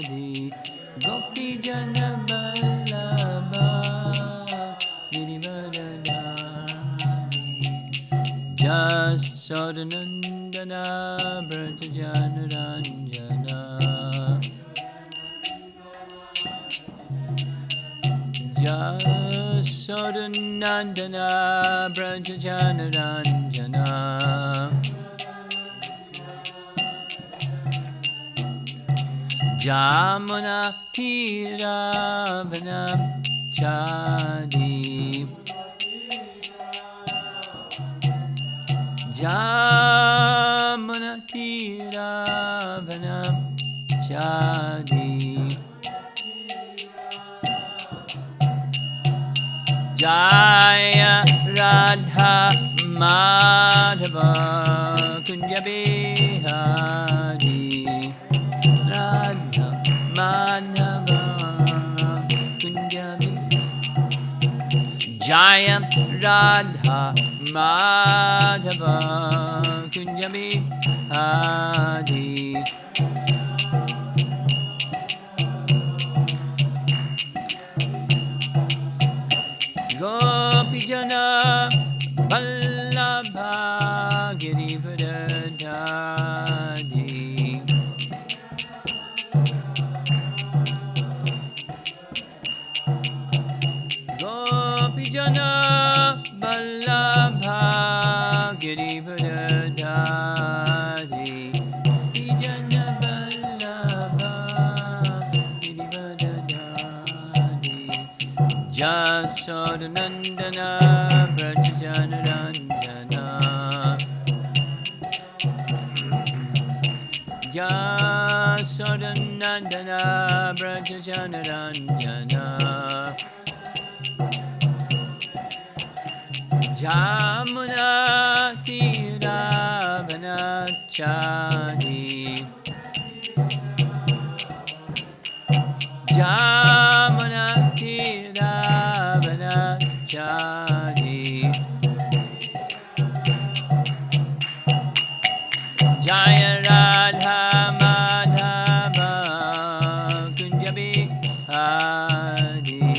Gopi Jana Vallabha Girivardhari Jasodanandana Brajajanranjana Jasodanandana Brajajanranjana Jamuna Tiravana-Chadi Jamuna Tiravana-Chadi Jaya Radha Madhava Kunja Bihari Radha Madhava Kunjabi Jaya Radha Madhava Kunjabi Hadi Gopi Jana Vallabha Girivardhari Jana Vallabha Girivardhari Jana Vallabha Girivardhari Jasodanandana Brajajanranjana Jasodanandana Brajajanranjana Jamuna Tiravana-Chadi Jamuna Tiravana-Chadi Jaya Radha Madhava Kunjabi Hadi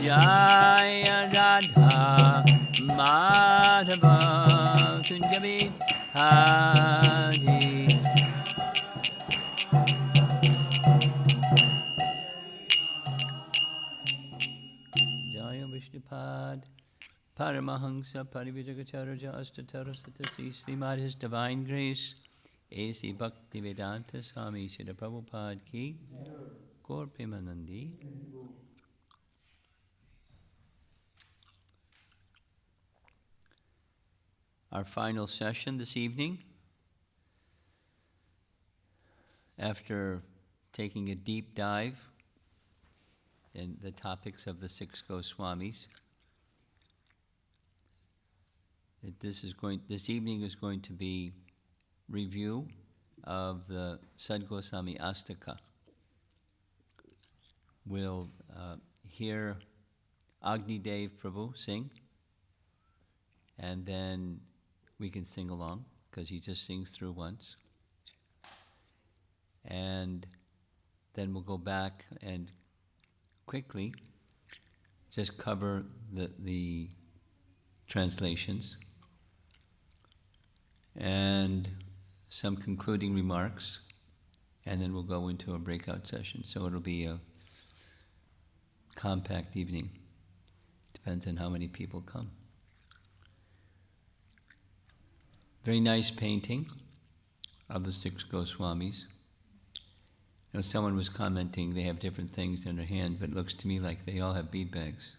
Jaya Radha Madhava Kunjabi Hadi Jaya Vishnupad Paramahansa Parivijagacharya Astatara Satasi Srimad His Divine Grace A.C. Bhaktivedanta Swami Srila Prabhupada Ki Gaur Premanandi. Our final session this evening, after taking a deep dive in the topics of the 6 Goswamis. This evening is going to be review of the Sad Goswami Astaka. We'll hear Agni Dev Prabhu sing, and then we can sing along, because he just sings through once. And then we'll go back and quickly just cover the translations and some concluding remarks, and then we'll go into a breakout session. So it'll be a compact evening. Depends on how many people come. Very nice painting of the 6 Goswamis. You know, someone was commenting they have different things in their hand, but it looks to me like they all have bead bags.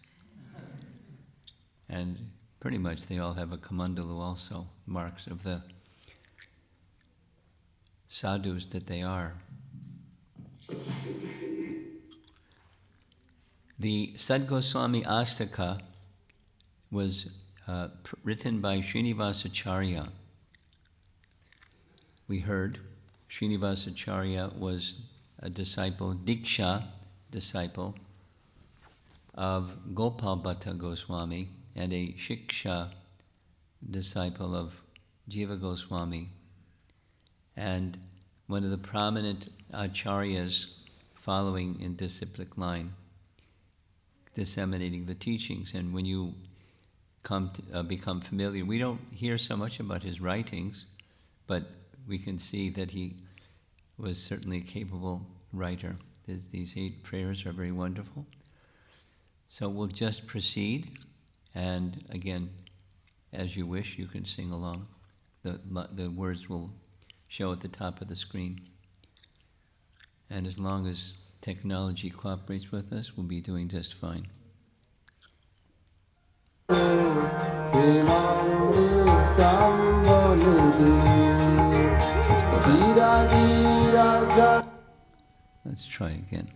And pretty much they all have a kamandalu also, marks of the sadhus that they are. The Sad Goswami Astaka was written by Srinivasacharya. We heard Srinivasacharya was a disciple, Diksha disciple of Gopal Bhatta Goswami, and a Shiksha disciple of Jiva Goswami, and one of the prominent acharyas following in disciplic line, disseminating the teachings. And when you come to become familiar, we don't hear so much about his writings, but we can see that he was certainly a capable writer. These 8 prayers are very wonderful. So we'll just proceed, and again, as you wish, you can sing along. The words will show at the top of the screen. And as long as technology cooperates with us, we'll be doing just fine. Let's go back. Let's try again.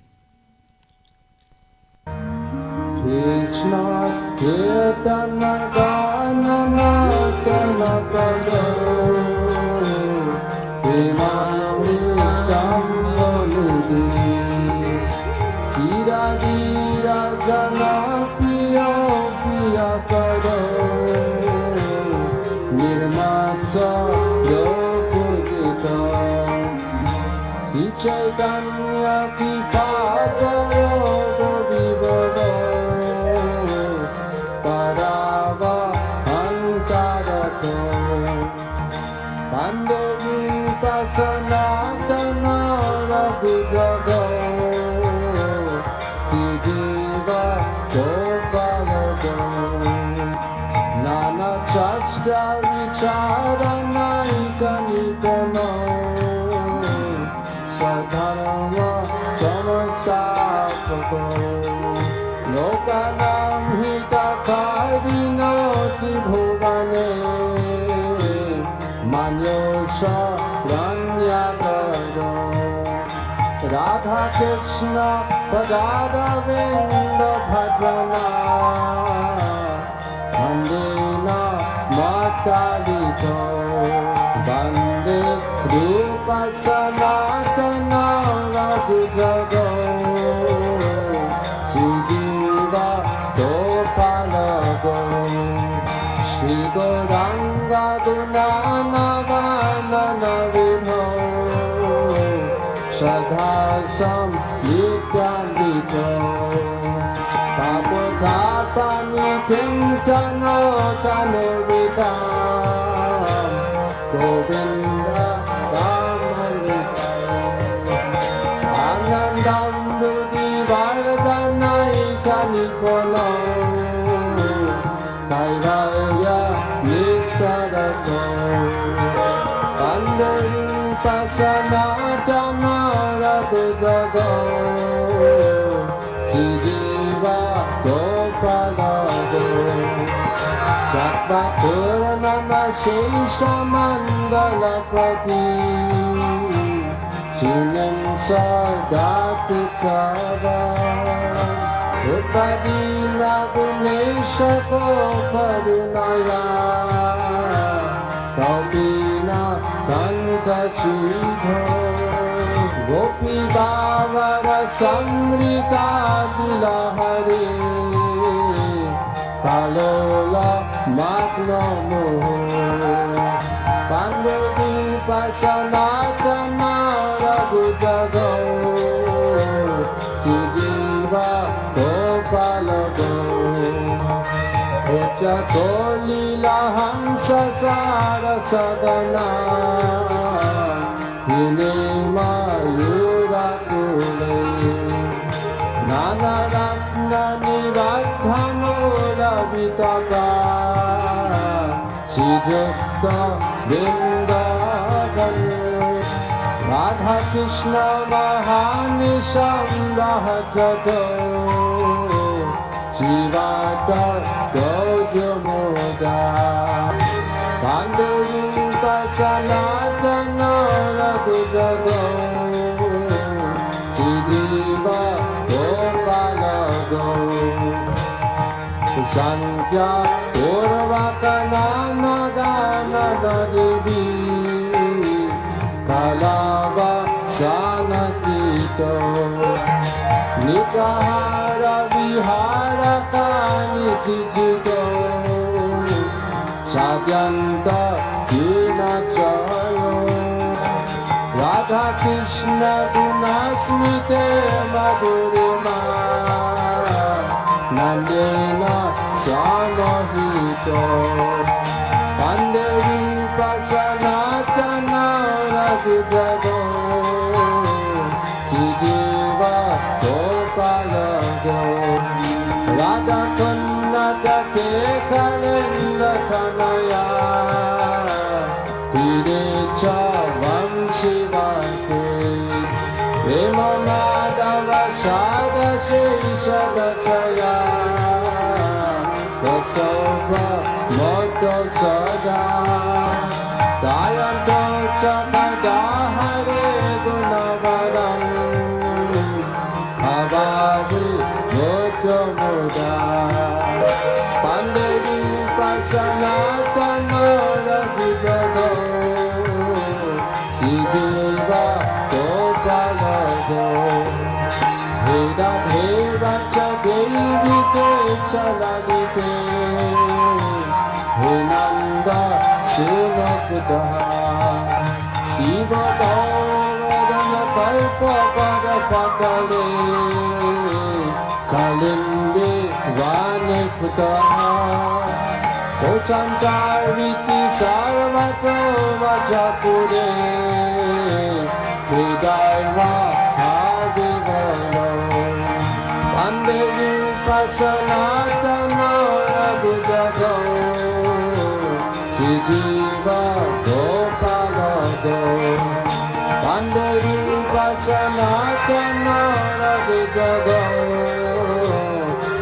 Radha Krishna Padada Vinda Bhadana Vandena Matalito Vande Rupa Sanatana Raghujago Siddhiva Gopalago Shri Gauranga Dunana Vanana Vino Shadhasam Nityandito Tapotapani Pintano Tanuvidam Govinda Damalita Anandam Dudi Vardhanai Kanikono Kairaya Nistadato Vandari Pasanatama Buddhago Siddhiva Gopalago Chakvapuranama Shesha Mandalapati Chinim Sargati Kava Upadina Gunesha Karunaya Kaupina Kanta Chidho Gopi Bhavara Samrita Dilahari Kalola Magna Moho Pandavi Pasanatana Raghujago Siddhiva Gopalago Ucha Kolila Hamsa Sarasavana Hinima Yura Kule Nana Ratna Nivadhamura Vitaka Sijukta Vrindavan Radha Krishna Mahani Samrahajato Shivata Gojamoda Pandurita Sanatana Raghujago Siddhiva Gopalago Sankhya Purvakana Magana Devi Kalava Sanatito Nikahara Vihara Kani Kijito Sadyanta Jayo Radha Krishna Gunasmite Madhurima Nandena Samohito Pandari Pasanatana Raghubrado Sijiva Gopalago Radha Kannada Kekalinda Kanaya Pirecha Vamsivate Premanadava-Sada Sesha-Dachaya Kastava Moto Sada Dayanto Chakada Hare Gunavaram Abhavi Moto Muda Pandari Pasanatana Raghubrado Siddhiva Gopalago Veda Devacha Devite Chalalite Vinanda Sivakuda Shiva Dovadana Kalpa Pada Patale Kalinde Vane Kudaha Kochantarviti Sarvato Vajapure Vidaiva Havivalo Pandevi Pasanatana Raghubrado Sijiva Gopalago Pandevi Pasanatana Raghubrado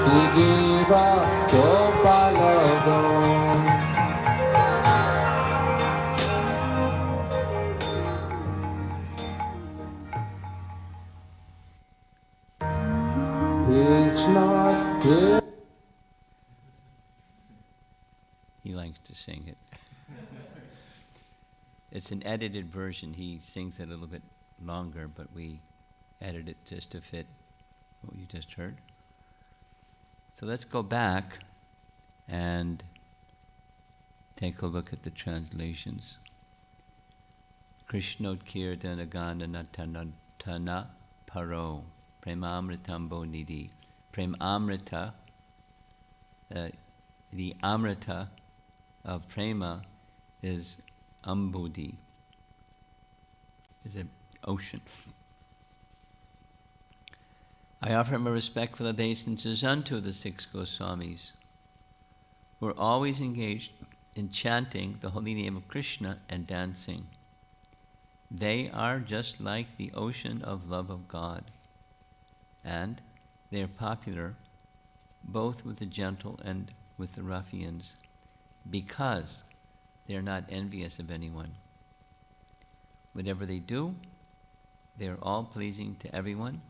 Sijiva Gopalago It's not here. He likes to sing it. It's an edited version. He sings it a little bit longer, but we edited it just to fit what you just heard. So let's go back and take a look at the translations. Krishnodkirtana Gana Natana Paro Premamritambo Nidhi. Premamrita, the amrita of prema is Ambudhi, is an ocean. I offer my respectful obeisances unto the 6 Goswamis, who are always engaged in chanting the holy name of Krishna and dancing. They are just like the ocean of love of God, and they are popular both with the gentle and with the ruffians, because they are not envious of anyone. Whatever they do, they are all pleasing to everyone,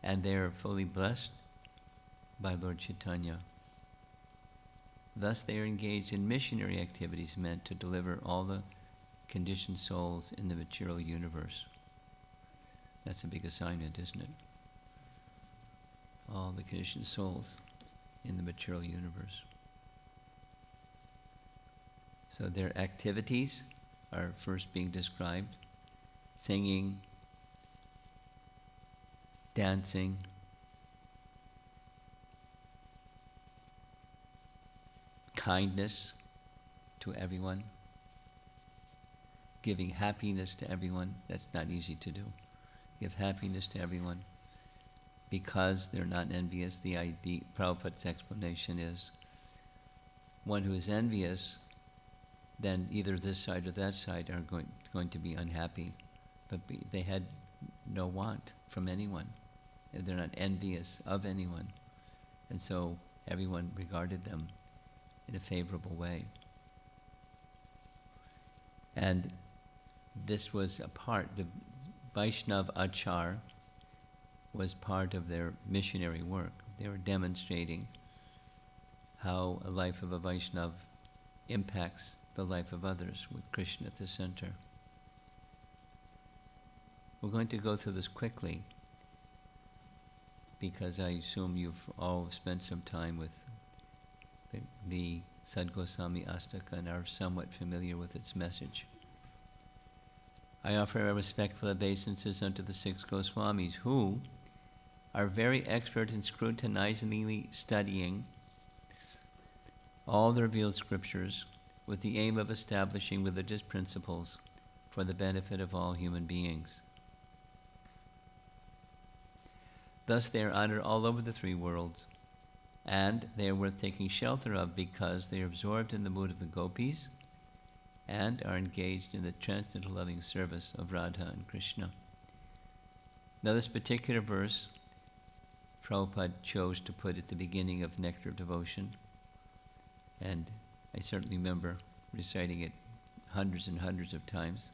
and they are fully blessed by Lord Chaitanya. Thus they are engaged in missionary activities meant to deliver all the conditioned souls in the material universe. That's a big assignment, isn't it? All the conditioned souls in the material universe. So their activities are first being described: singing, dancing, kindness to everyone, giving happiness to everyone. That's not easy to do. Give happiness to everyone because they're not envious. The idea, Prabhupada's explanation is, one who is envious, then either this side or that side are going to be unhappy, but they had no want from anyone. They're not envious of anyone, and so everyone regarded them in a favorable way. And this was a part, the Vaishnav Achar was part of their missionary work. They were demonstrating how a life of a Vaishnav impacts the life of others with Krishna at the center. We're going to go through this quickly because I assume you've all spent some time with the Sad Goswami Astakam and are somewhat familiar with its message. I offer my respectful obeisances unto the 6 Goswamis, who are very expert in scrutinizingly studying all the revealed scriptures with the aim of establishing religious principles for the benefit of all human beings. Thus they are honored all over the 3 worlds, and they are worth taking shelter of because they are absorbed in the mood of the gopis and are engaged in the transcendental loving service of Radha and Krishna. Now this particular verse, Prabhupada chose to put at the beginning of Nectar of Devotion, and I certainly remember reciting it hundreds and hundreds of times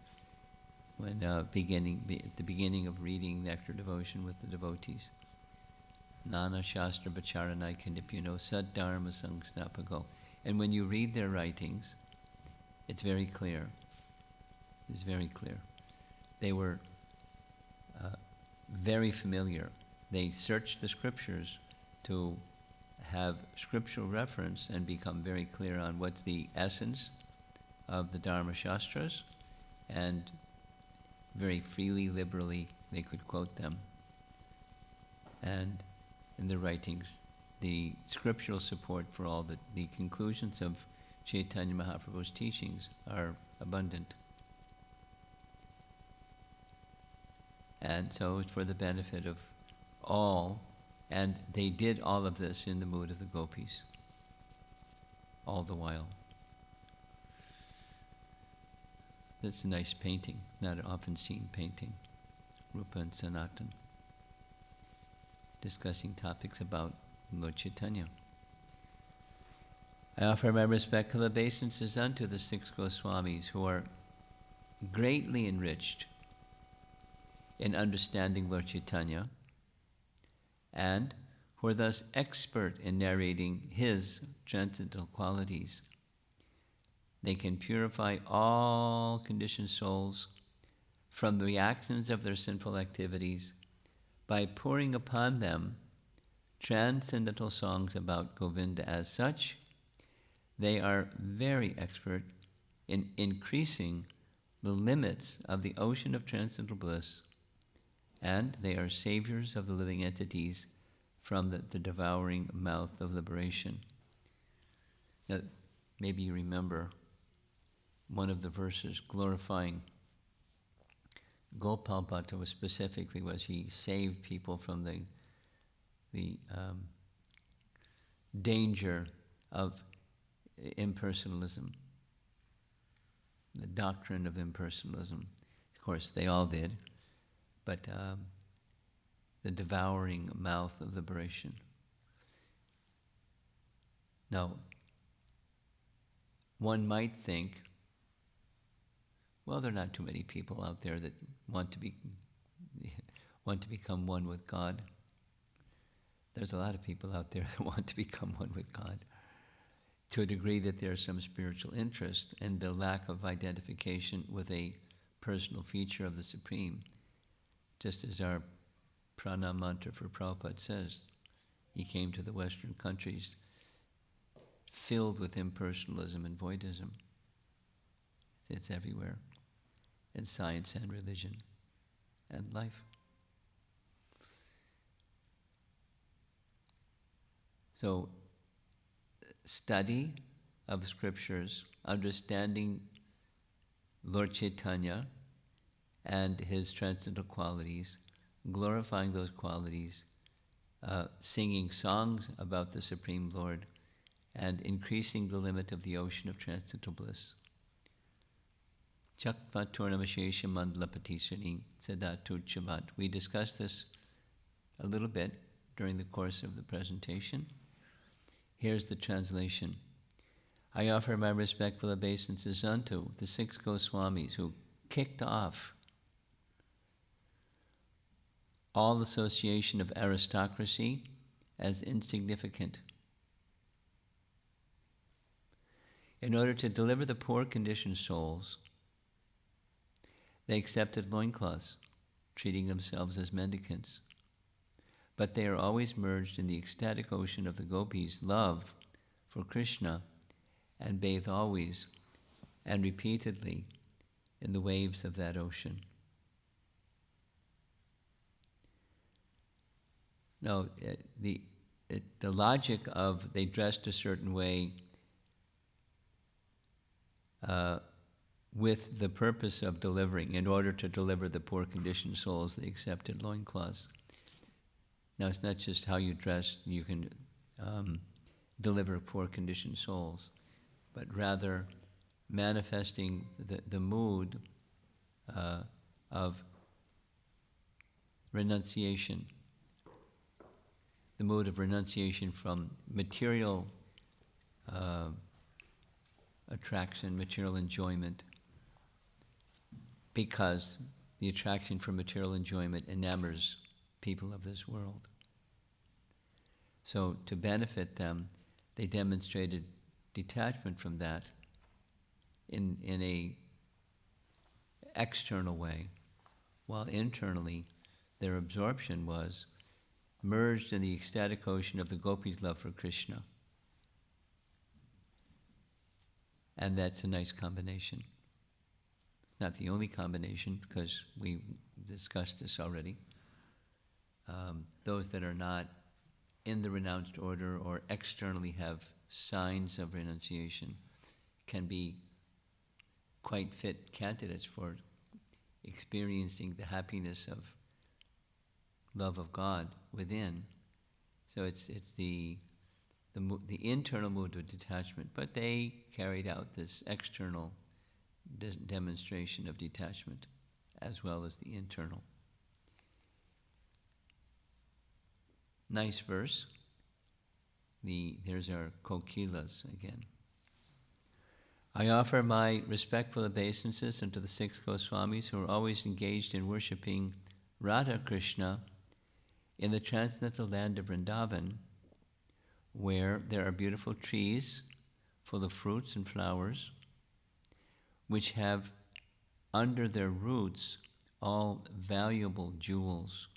when at the beginning of reading Nectar of Devotion with the devotees. Nana Shastra Bacharanai Kanipyano Sad Dharma Sangstapago. And when you read their writings, it's very clear. It's very clear. They were very familiar. They searched the scriptures to have scriptural reference and become very clear on what's the essence of the Dharma Shastras, and very freely, liberally, they could quote them. And in their writings, the scriptural support for all the conclusions of Chaitanya Mahaprabhu's teachings are abundant. And so it's for the benefit of all, and they did all of this in the mood of the gopis, all the while. That's a nice painting, not an often seen painting, Rupa and Sanatan, discussing topics about Lord Chaitanya. I offer my respectful obeisances unto the 6 Goswamis, who are greatly enriched in understanding Lord Chaitanya, and who are thus expert in narrating his transcendental qualities. They can purify all conditioned souls from the reactions of their sinful activities by pouring upon them transcendental songs about Govinda. As such, they are very expert in increasing the limits of the ocean of transcendental bliss, and they are saviors of the living entities from the devouring mouth of liberation. Now, maybe you remember one of the verses glorifying Gopal Bhatta specifically was he saved people from the danger of impersonalism, the doctrine of impersonalism. Of course, they all did, but the devouring mouth of liberation. Now, one might think, well, there are not too many people out there that want to become one with God. There's a lot of people out there that want to become one with God, to a degree that there's some spiritual interest and the lack of identification with a personal feature of the Supreme. Just as our pranam mantra for Prabhupada says, he came to the Western countries filled with impersonalism and voidism. It's everywhere, in science and religion and life. So, study of the scriptures, understanding Lord Chaitanya and his transcendental qualities, glorifying those qualities, singing songs about the Supreme Lord, and increasing the limit of the ocean of transcendental bliss. Chakva Tornamashesha Mandalapatisani Sadatu Chavat. We discussed this a little bit during the course of the presentation. Here's the translation. I offer my respectful obeisances unto the 6 Goswamis who kicked off all association of aristocracy as insignificant. In order to deliver the poor conditioned souls, they accepted loincloths, treating themselves as mendicants. But they are always merged in the ecstatic ocean of the gopis' love for Krishna and bathe always and repeatedly in the waves of that ocean. No, the logic of they dressed a certain way with the purpose of delivering, in order to deliver the poor conditioned souls, they accepted loincloths. Now, it's not just how you dress, you can deliver poor conditioned souls, but rather manifesting the mood of renunciation, the mood of renunciation from material attraction, material enjoyment, because the attraction for material enjoyment enamors people of this world. So to benefit them, they demonstrated detachment from that in a external way, while internally their absorption was merged in the ecstatic ocean of the gopis' love for Krishna. And that's a nice combination. Not the only combination, because we discussed this already. Those that are not in the renounced order or externally have signs of renunciation can be quite fit candidates for experiencing the happiness of love of God within. So it's the internal mood of detachment, but they carried out this external demonstration of detachment as well as the internal. Nice verse. There's our kokilas again. I offer my respectful obeisances unto the 6 Goswamis who are always engaged in worshipping Radha Krishna in the transcendental land of Vrindavan, where there are beautiful trees full of fruits and flowers, which have under their roots all valuable jewels.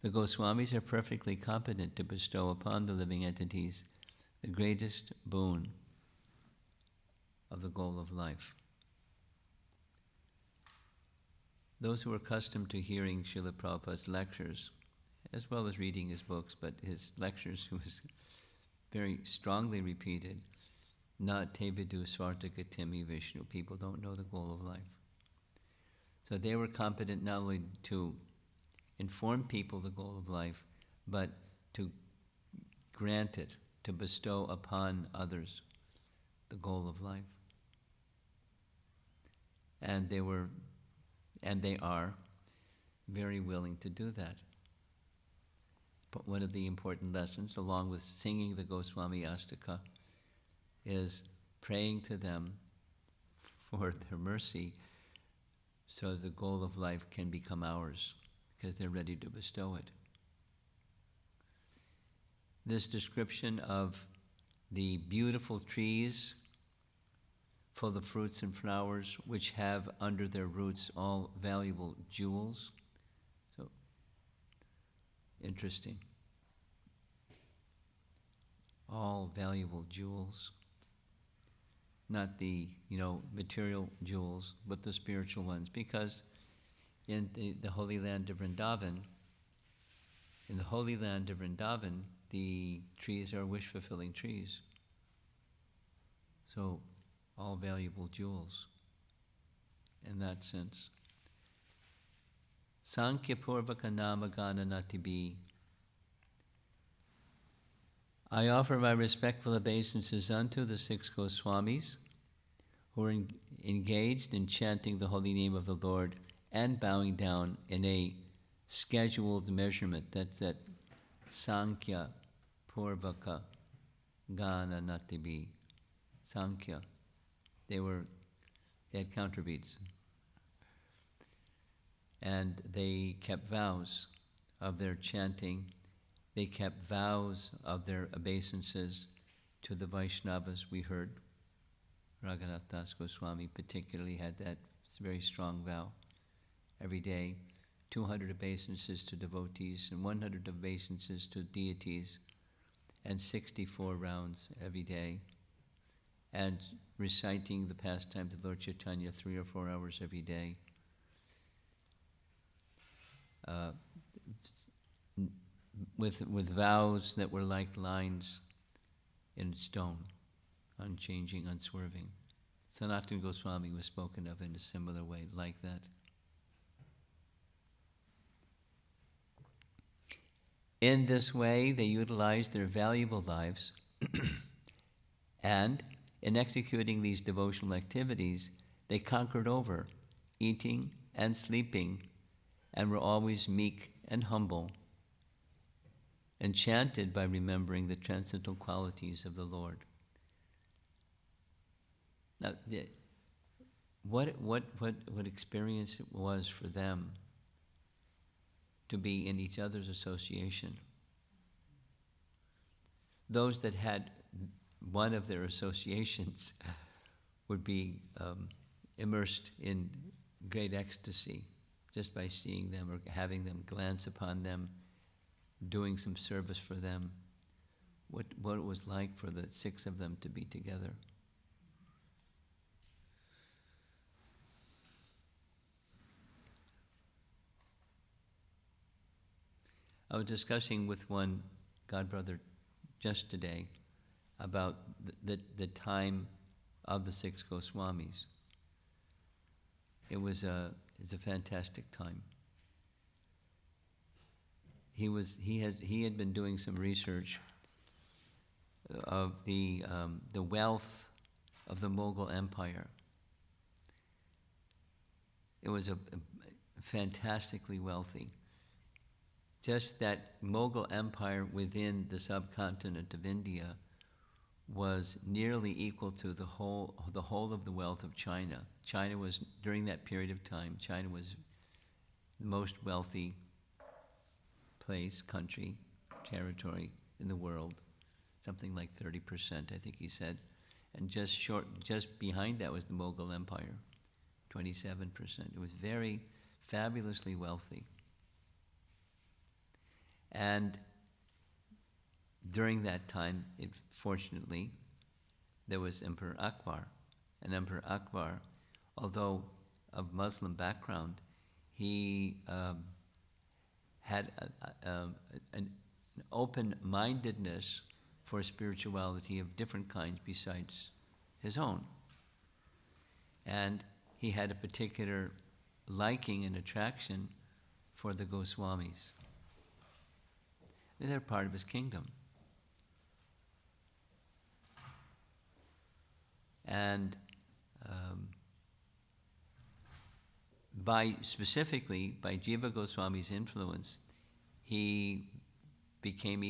The Goswamis are perfectly competent to bestow upon the living entities the greatest boon of the goal of life. Those who are accustomed to hearing Srila Prabhupada's lectures, as well as reading his books, but his lectures was very strongly repeated, not te vidu svartakatimi Vishnu, people don't know the goal of life. So they were competent not only to inform people the goal of life, but to grant it, to bestow upon others the goal of life. And they are very willing to do that. But one of the important lessons, along with singing the Goswami Astakam, is praying to them for their mercy so the goal of life can become ours, because they're ready to bestow it. This description of the beautiful trees full of fruits and flowers, which have under their roots all valuable jewels. So, interesting. All valuable jewels. Not the, material jewels, but the spiritual ones. Because in the Holy Land of Vrindavan, the trees are wish-fulfilling trees. So, all valuable jewels in that sense. Sankhya Purvaka Namagana Natibi. I offer my respectful obeisances unto the 6 Goswamis who are engaged in chanting the holy name of the Lord and bowing down in a scheduled measurement. That's that Sankhya Purvaka Gana Natibi. Sankhya. They had counterbeats. And they kept vows of their chanting. They kept vows of their obeisances to the Vaishnavas. We heard Raghunath Das Goswami particularly had that very strong vow. Every day, 200 obeisances to devotees and 100 obeisances to deities. and 64 rounds every day, and reciting the pastimes of Lord Chaitanya 3 or 4 hours every day. With vows that were like lines in stone, unchanging, unswerving. Sanatana Goswami was spoken of in a similar way, like that. In this way, they utilized their valuable lives, and in executing these devotional activities, they conquered over eating and sleeping, and were always meek and humble, enchanted by remembering the transcendental qualities of the Lord. Now, what experience it was for them to be in each other's association. Those that had one of their associations would be immersed in great ecstasy just by seeing them or having them glance upon them, doing some service for them, what it was like for the 6 of them to be together. I was discussing with one godbrother just today about the time of the 6 Goswamis. It's a fantastic time. He had been doing some research of the wealth of the Mughal Empire. It was a fantastically wealthy. Just that Mughal Empire within the subcontinent of India was nearly equal to the whole of the wealth of China. China was, during that period of time, China was the most wealthy place, country, territory in the world, something like 30%, I think he said. And just behind that was the Mughal Empire, 27%. It was very fabulously wealthy. And during that time, fortunately, there was Emperor Akbar. And Emperor Akbar, although of Muslim background, he had an open-mindedness for spirituality of different kinds besides his own. And he had a particular liking and attraction for the Goswamis. They're part of his kingdom. And specifically by Jiva Goswami's influence, he became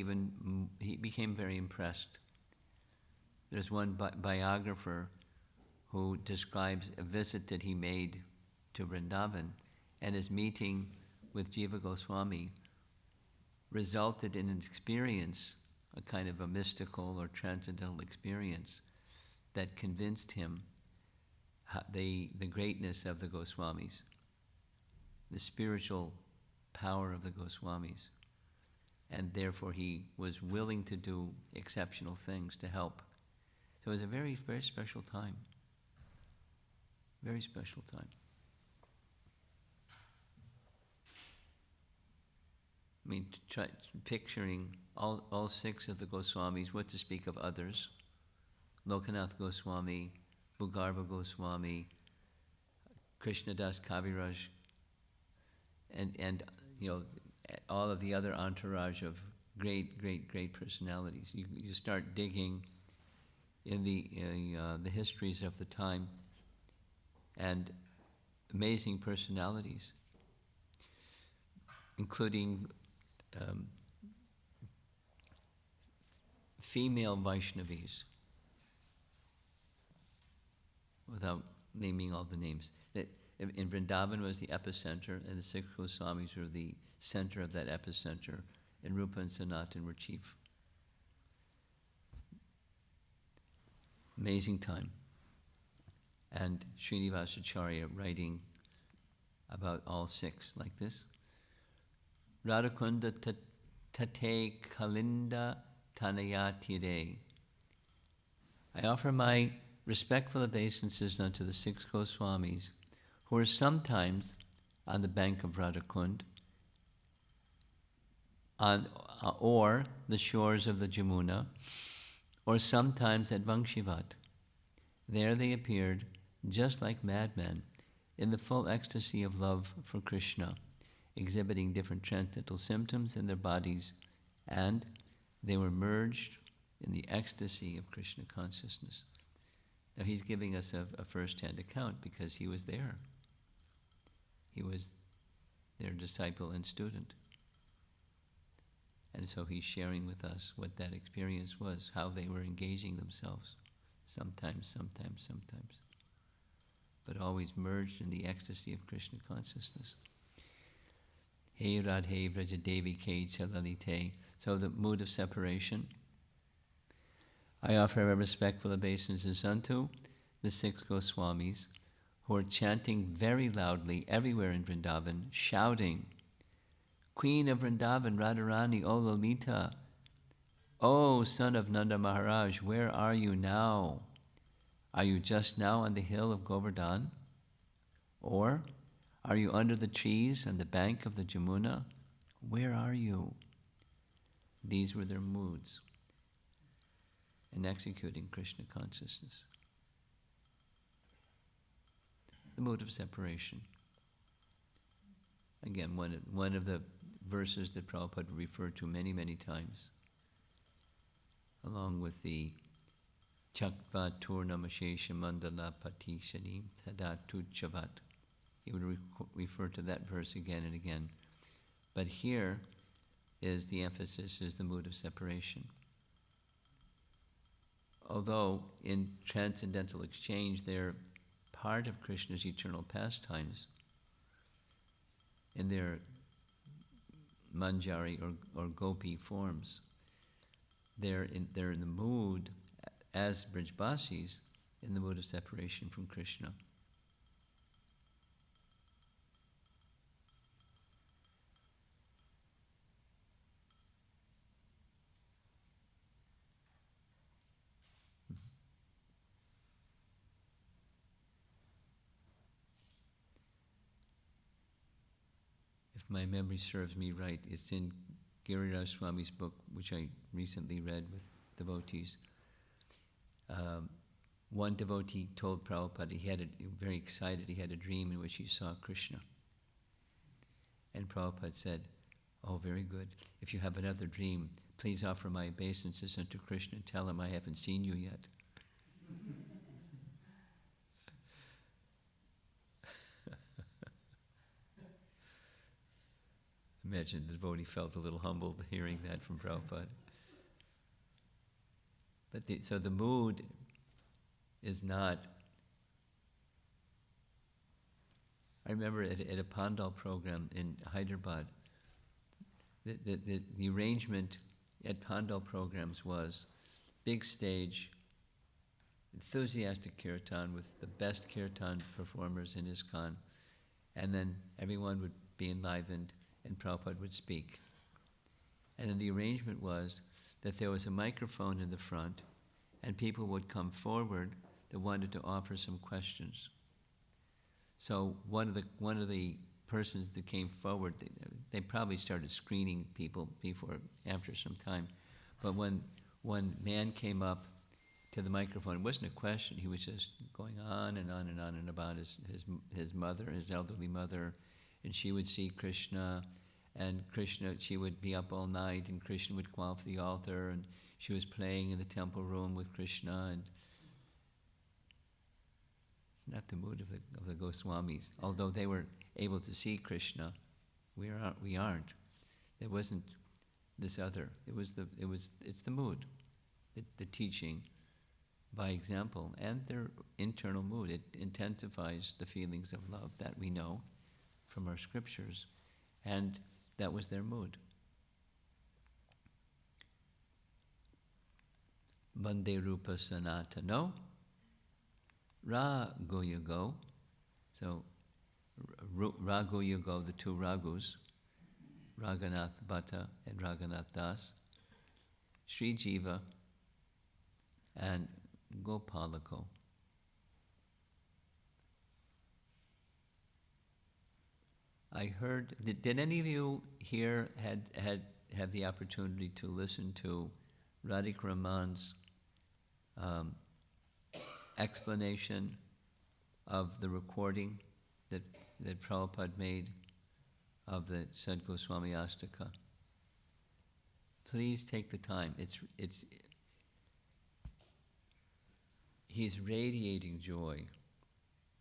very impressed. There's one biographer who describes a visit that he made to Vrindavan, and his meeting with Jiva Goswami resulted in an experience, a kind of a mystical or transcendental experience, that convinced him the greatness of the Goswamis, the spiritual power of the Goswamis, and therefore he was willing to do exceptional things to help. So it was a very, very special time. Very special time. I mean, picturing all 6 of the Goswamis, what to speak of others, Lokanath Goswami, Bhugarva Goswami, Krishnadas Kaviraj, and all of the other entourage of great personalities. You start digging in the histories of the time, and amazing personalities, including female Vaishnavis, without naming all the names. In Vrindavan was the epicenter, and the 6 Goswamis were the center of that epicenter, and Rupa and Sanatan were chief. Amazing time. And Srinivasacharya writing about all 6 like this. Radhakunda tate kalinda tanayatire. I offer my respectful obeisances unto the 6 Goswamis, who are sometimes on the bank of Radhakund, or the shores of the Jamuna, or sometimes at Vangshivat. There they appeared just like madmen, in the full ecstasy of love for Krishna, exhibiting different transcendental symptoms in their bodies, and they were merged in the ecstasy of Krishna consciousness. Now he's giving us a first-hand account because he was there. He was their disciple and student. And so he's sharing with us what that experience was, how they were engaging themselves, sometimes, but always merged in the ecstasy of Krishna consciousness. Hey Radhe Vrajadevi Ke Chalalite. So the mood of separation. I offer my respectful obeisances unto the 6 Goswamis, who are chanting very loudly everywhere in Vrindavan, shouting, Queen of Vrindavan, Radharani, O Lalita, O son of Nanda Maharaj, where are you now? Are you just now on the hill of Govardhan? Or are you under the trees on the bank of the Jamuna? Where are you? These were their moods in executing Krishna consciousness. The mood of separation. Again, one of the verses that Prabhupada referred to many, many times, along with the Chakva Turnamashesha Mandala Patishani Tadatu Chavat. He would refer to that verse again and again. But here is the emphasis, is the mood of separation. Although in transcendental exchange they're part of Krishna's eternal pastimes, in their manjari or gopi forms, they're in the mood, as Brijbasis, in the mood of separation from Krishna. If my memory serves me right, it's in Giriraj Swami's book, which I recently read with devotees. One devotee told Prabhupada he had very excited, he had a dream in which he saw Krishna. And Prabhupada said, oh, very good. If you have another dream, please offer my obeisances unto Krishna and tell him I haven't seen you yet. Imagine the devotee felt a little humbled hearing that from Prabhupada. But so the mood is not. I remember at a Pandal program in Hyderabad, the arrangement at Pandal programs was big stage, enthusiastic kirtan with the best kirtan performers in ISKCON, and then everyone would be enlivened and Prabhupada would speak. And then the arrangement was that there was a microphone in the front and people would come forward that wanted to offer some questions. So one of the persons that came forward, they probably started screening people after some time. But when one man came up to the microphone, it wasn't a question, he was just going on and on and on and about his mother, his elderly mother, and she would see Krishna, and Krishna, she would be up all night, and Krishna would come off the altar, and she was playing in the temple room with Krishna, and it's not the mood of the Goswamis. Although they were able to see Krishna, we aren't. There wasn't this other. It's the mood, the teaching by example, and their internal mood. It intensifies the feelings of love that we know from our scriptures, and that was their mood. Bande Rupa Sanatano, Ra Goyago. So Ra Goyago, the two Raghus, Raghanath Bhatta and Raghunath Das, Sri Jiva, and Gopalako. I heard, did any of you here have the opportunity to listen to Radhika Raman's explanation of the recording that Prabhupada made of the Sad Goswami Astakam? Please take the time. He's radiating joy.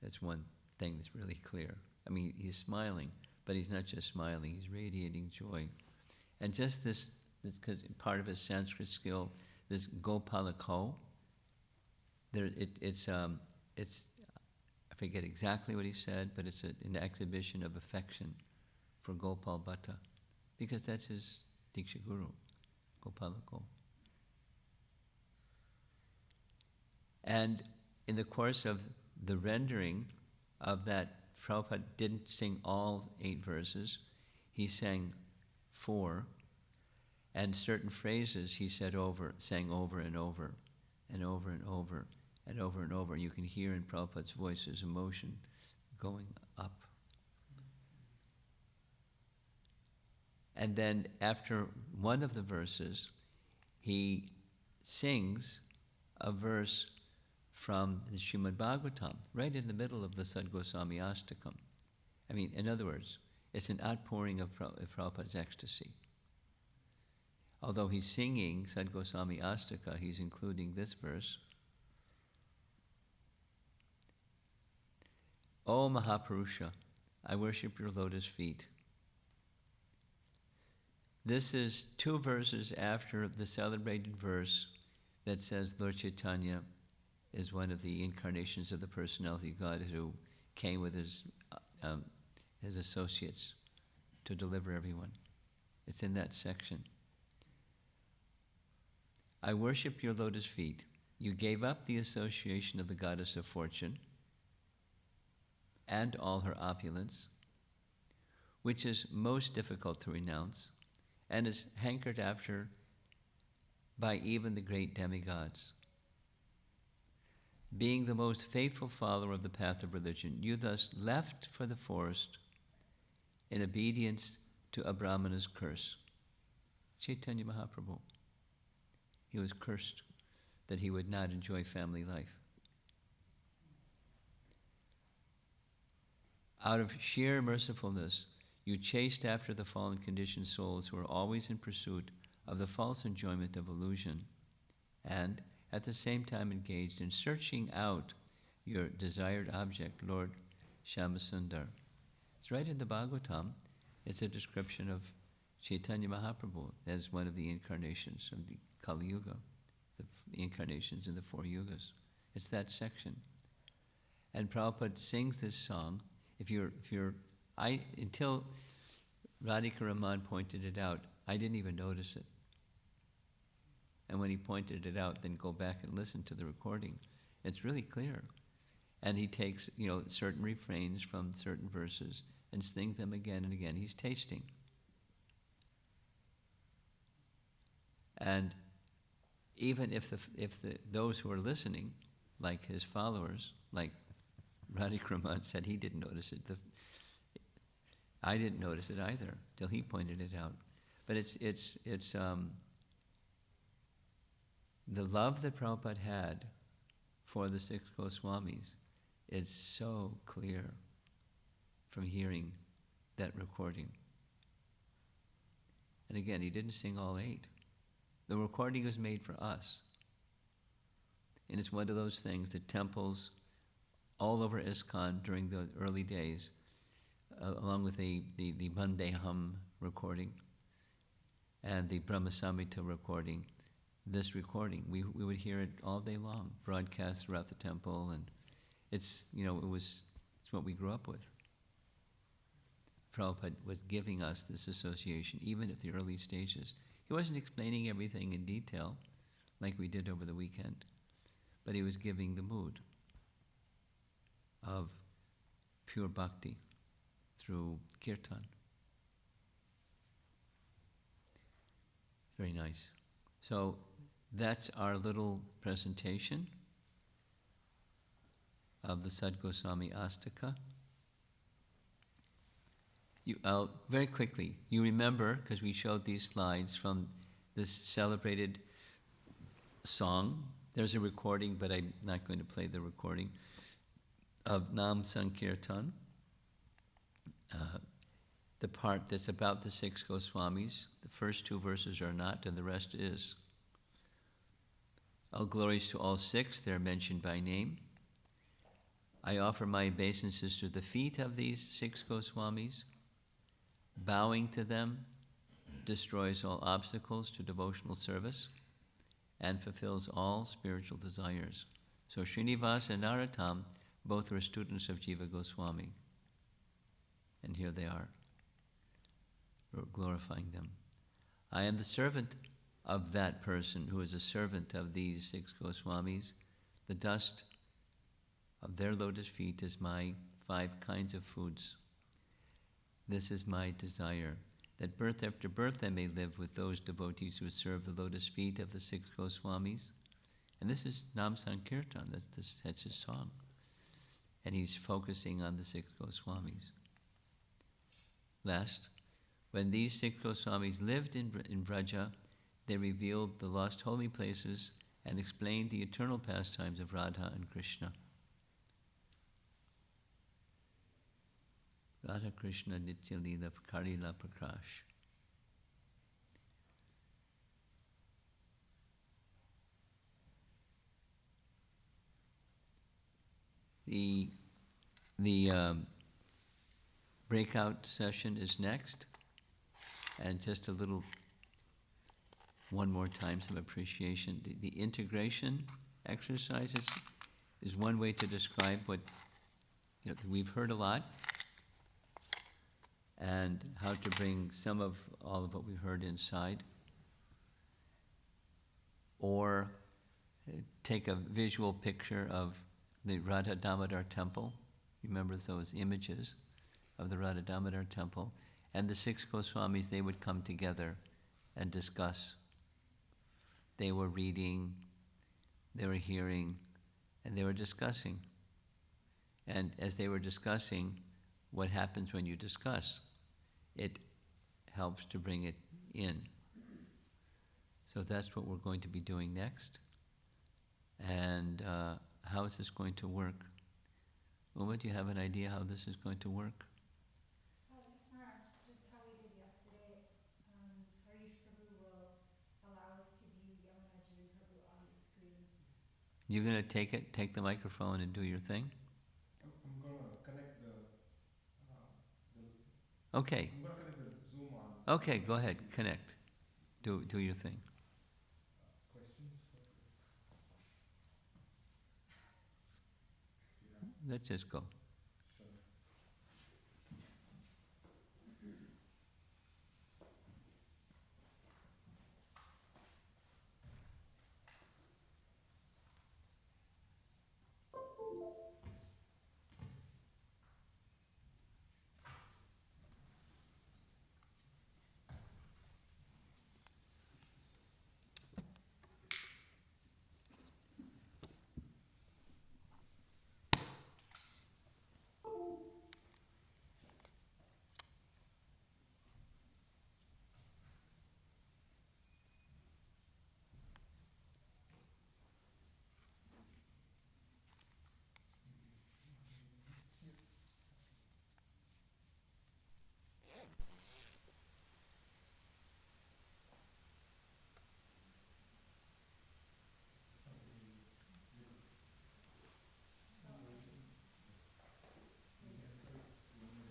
That's one thing that's really clear. I mean, he's smiling, but he's not just smiling, he's radiating joy. And just this because part of his Sanskrit skill, this Gopalako, it's I forget exactly what he said, but it's an exhibition of affection for Gopal Bhatta, because that's his Diksha Guru, Gopalako. And in the course of the rendering of that, Prabhupada didn't sing all 8 verses, he sang 4, and certain phrases he sang over and over, and over and over, and over and over. You can hear in Prabhupada's voice his emotion going up. And then after one of the verses, he sings a verse from the Srimad Bhagavatam, right in the middle of the Sad Goswami Astakam. I mean, in other words, it's an outpouring of Prabhupada's ecstasy. Although he's singing Sad Goswami Astaka, he's including this verse. O Mahapurusha, I worship your lotus feet. This is 2 verses after the celebrated verse that says Lord Chaitanya is one of the incarnations of the personality of God who came with his associates to deliver everyone. It's in that section. I worship your lotus feet. You gave up the association of the goddess of fortune and all her opulence, which is most difficult to renounce and is hankered after by even the great demigods. Being the most faithful follower of the path of religion, you thus left for the forest in obedience to a Brahmana's curse. Chaitanya Mahaprabhu. He was cursed that he would not enjoy family life. Out of sheer mercifulness, you chased after the fallen conditioned souls who are always in pursuit of the false enjoyment of illusion, and at the same time engaged in searching out your desired object, Lord Shyamasundar. It's right in the Bhagavatam. It's a description of Chaitanya Mahaprabhu as one of the incarnations of the Kali Yuga, the incarnations in the 4 yugas. It's that section. And Prabhupada sings this song. Until Radhika Raman pointed it out, I didn't even notice it. And when he pointed it out, then go back and listen to the recording. It's really clear. And he takes, certain refrains from certain verses and sings them again and again. He's tasting. And even if those who are listening, like his followers, like Radhika Raman said, he didn't notice it. I didn't notice it either till he pointed it out. But it's the love that Prabhupada had for the 6 Goswamis is so clear from hearing that recording. And again, he didn't sing all 8. The recording was made for us. And it's one of those things that temples all over ISKCON during the early days, along with the Bandeham recording and the Brahma Samhita recording, this recording, we would hear it all day long, broadcast throughout the temple, and it's what we grew up with. Prabhupada was giving us this association, even at the early stages. He wasn't explaining everything in detail, like we did over the weekend, but he was giving the mood of pure bhakti through kirtan. Very nice. So that's our little presentation of the Sad Goswami Astaka. Very quickly, you remember, because we showed these slides from this celebrated song. There's a recording, but I'm not going to play the recording, of Nam Sankirtan, the part that's about the 6 Goswamis. The first 2 verses are not, and the rest is. All glories to all 6, they're mentioned by name. I offer my obeisances to the feet of these 6 Goswamis. Bowing to them destroys all obstacles to devotional service and fulfills all spiritual desires. So Srinivas and Narottam both were students of Jiva Goswami. And here they are, glorifying them. I am the servant of that person who is a servant of these 6 Goswamis. The dust of their lotus feet is my 5 kinds of foods. This is my desire, that birth after birth I may live with those devotees who serve the lotus feet of the 6 Goswamis. And this is Nam Sankirtan, that's his song. And he's focusing on the 6 Goswamis. Last, when these 6 Goswamis lived in Vraja, they revealed the lost holy places and explained the eternal pastimes of Radha and Krishna. Radha Krishna Nitya Leela Karila Prakash. The breakout session is next, and just a little, one more time, some appreciation. The integration exercises is one way to describe what we've heard a lot, and how to bring some of all of what we heard inside, or take a visual picture of the Radha Damodar temple. Remember those images of the Radha Damodar temple, and the 6 Goswamis, they would come together and discuss. They were reading, they were hearing, and they were discussing. And as they were discussing, what happens when you discuss? It helps to bring it in. So that's what we're going to be doing next. And how is this going to work? Uma, do you have an idea how this is going to work? Yes, Maharaj, just how we did yesterday. Harish Prabhu will allow us to view Yamuna Jivan Prabhu on the screen. You're going to take the microphone and do your thing? I'm going to connect the okay. I'm going to connect the Zoom on. Okay, go ahead, connect. Do your thing. Questions for this? Let's just go. Sure.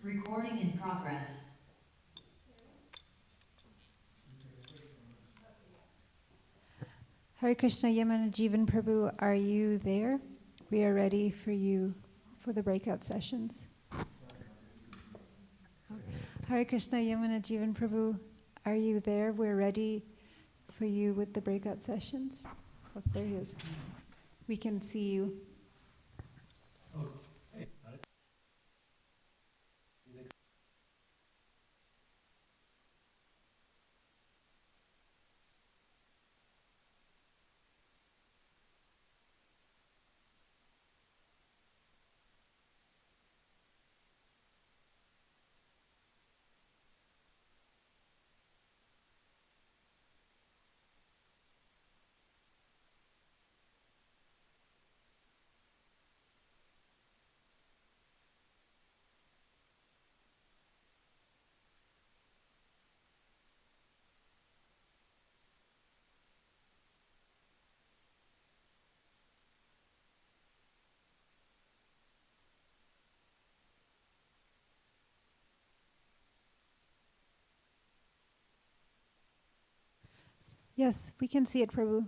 Recording in progress. Hare Krishna, Yamuna Jivan Prabhu, are you there? We are ready for you for the breakout sessions. Hare Krishna, Yamuna Jivan Prabhu, are you there? We're ready for you with the breakout sessions. Oh, there he is. We can see you. Yes, we can see it, Prabhu.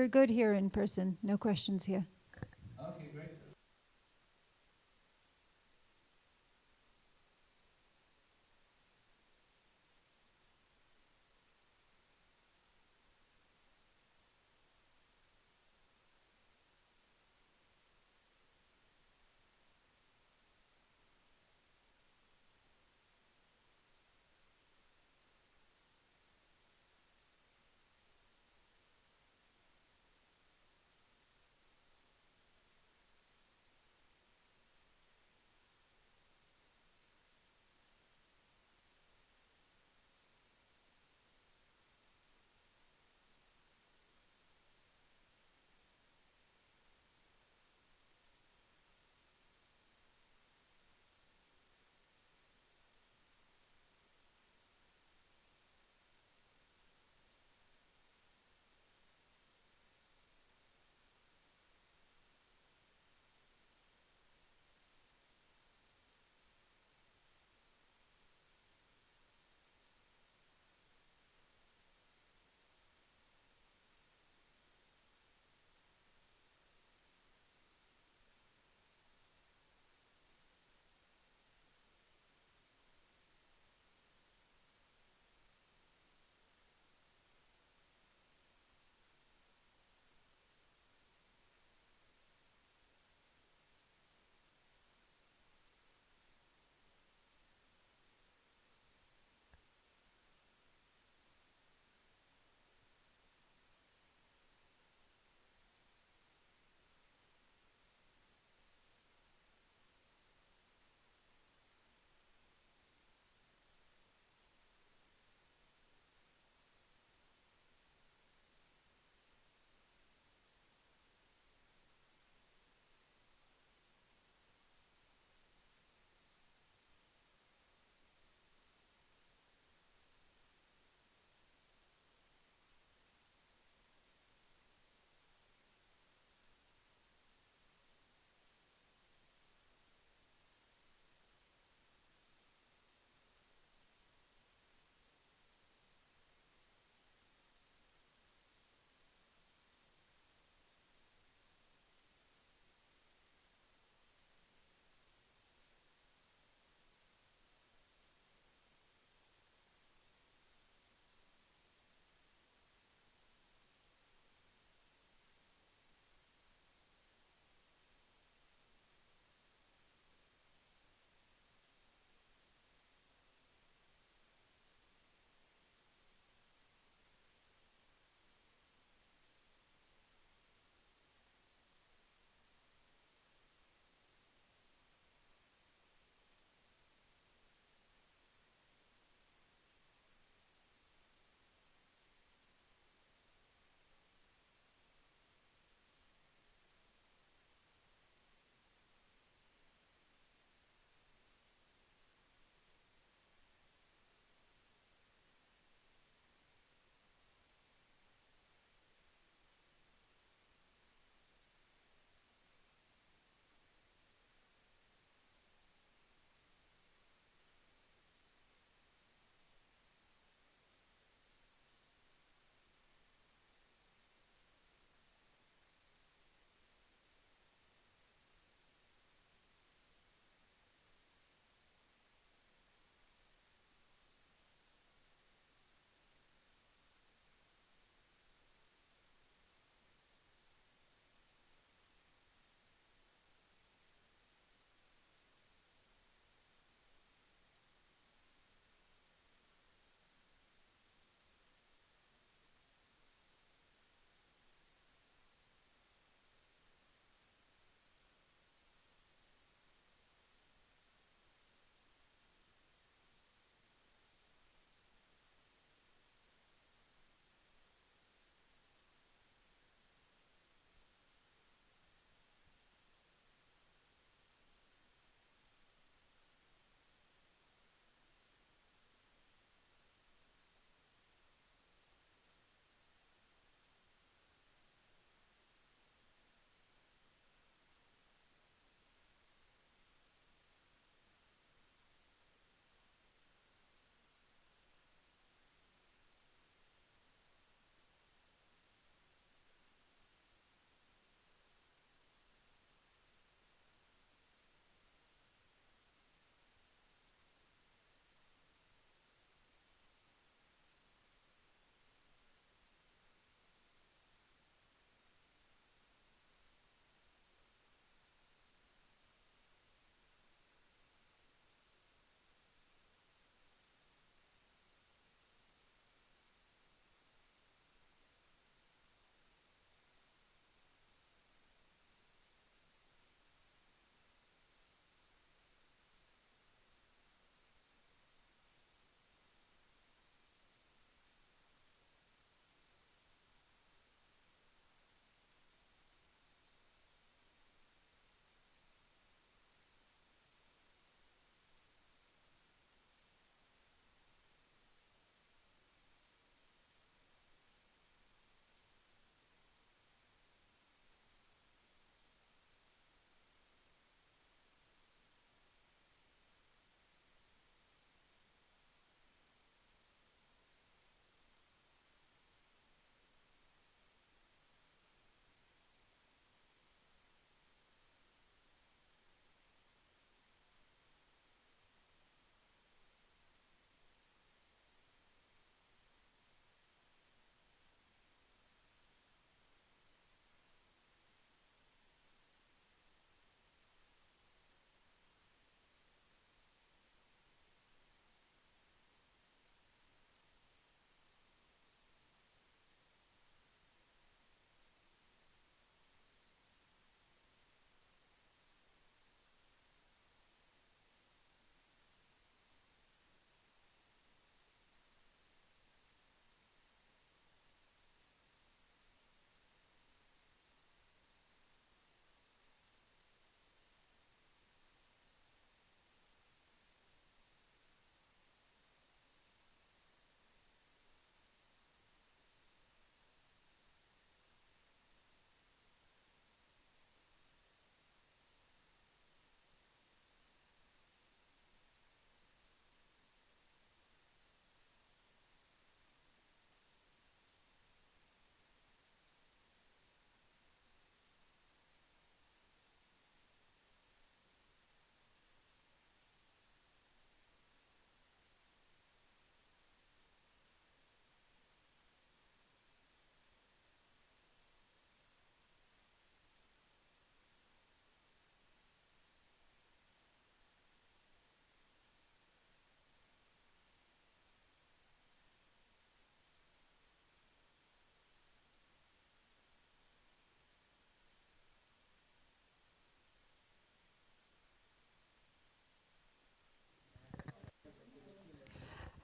we're good here in person. No questions here. Okay, great.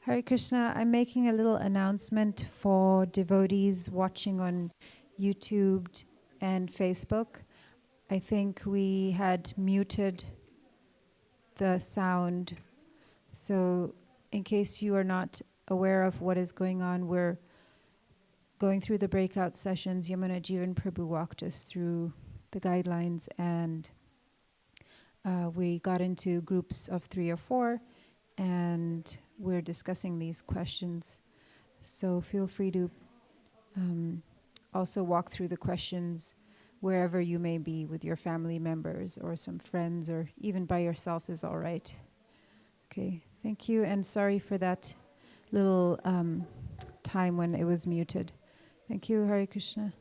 Hare Krishna, I'm making a little announcement for devotees watching on YouTube and Facebook. I think we had muted the sound. So in case you are not aware of what is going on, we're going through the breakout sessions. Yamuna Jivan Prabhu walked us through the guidelines, and we got into groups of 3 or 4, and we're discussing these questions. So feel free to also walk through the questions wherever you may be with your family members or some friends, or even by yourself is all right. Okay, thank you, and sorry for that little time when it was muted. Thank you, Hare Krishna.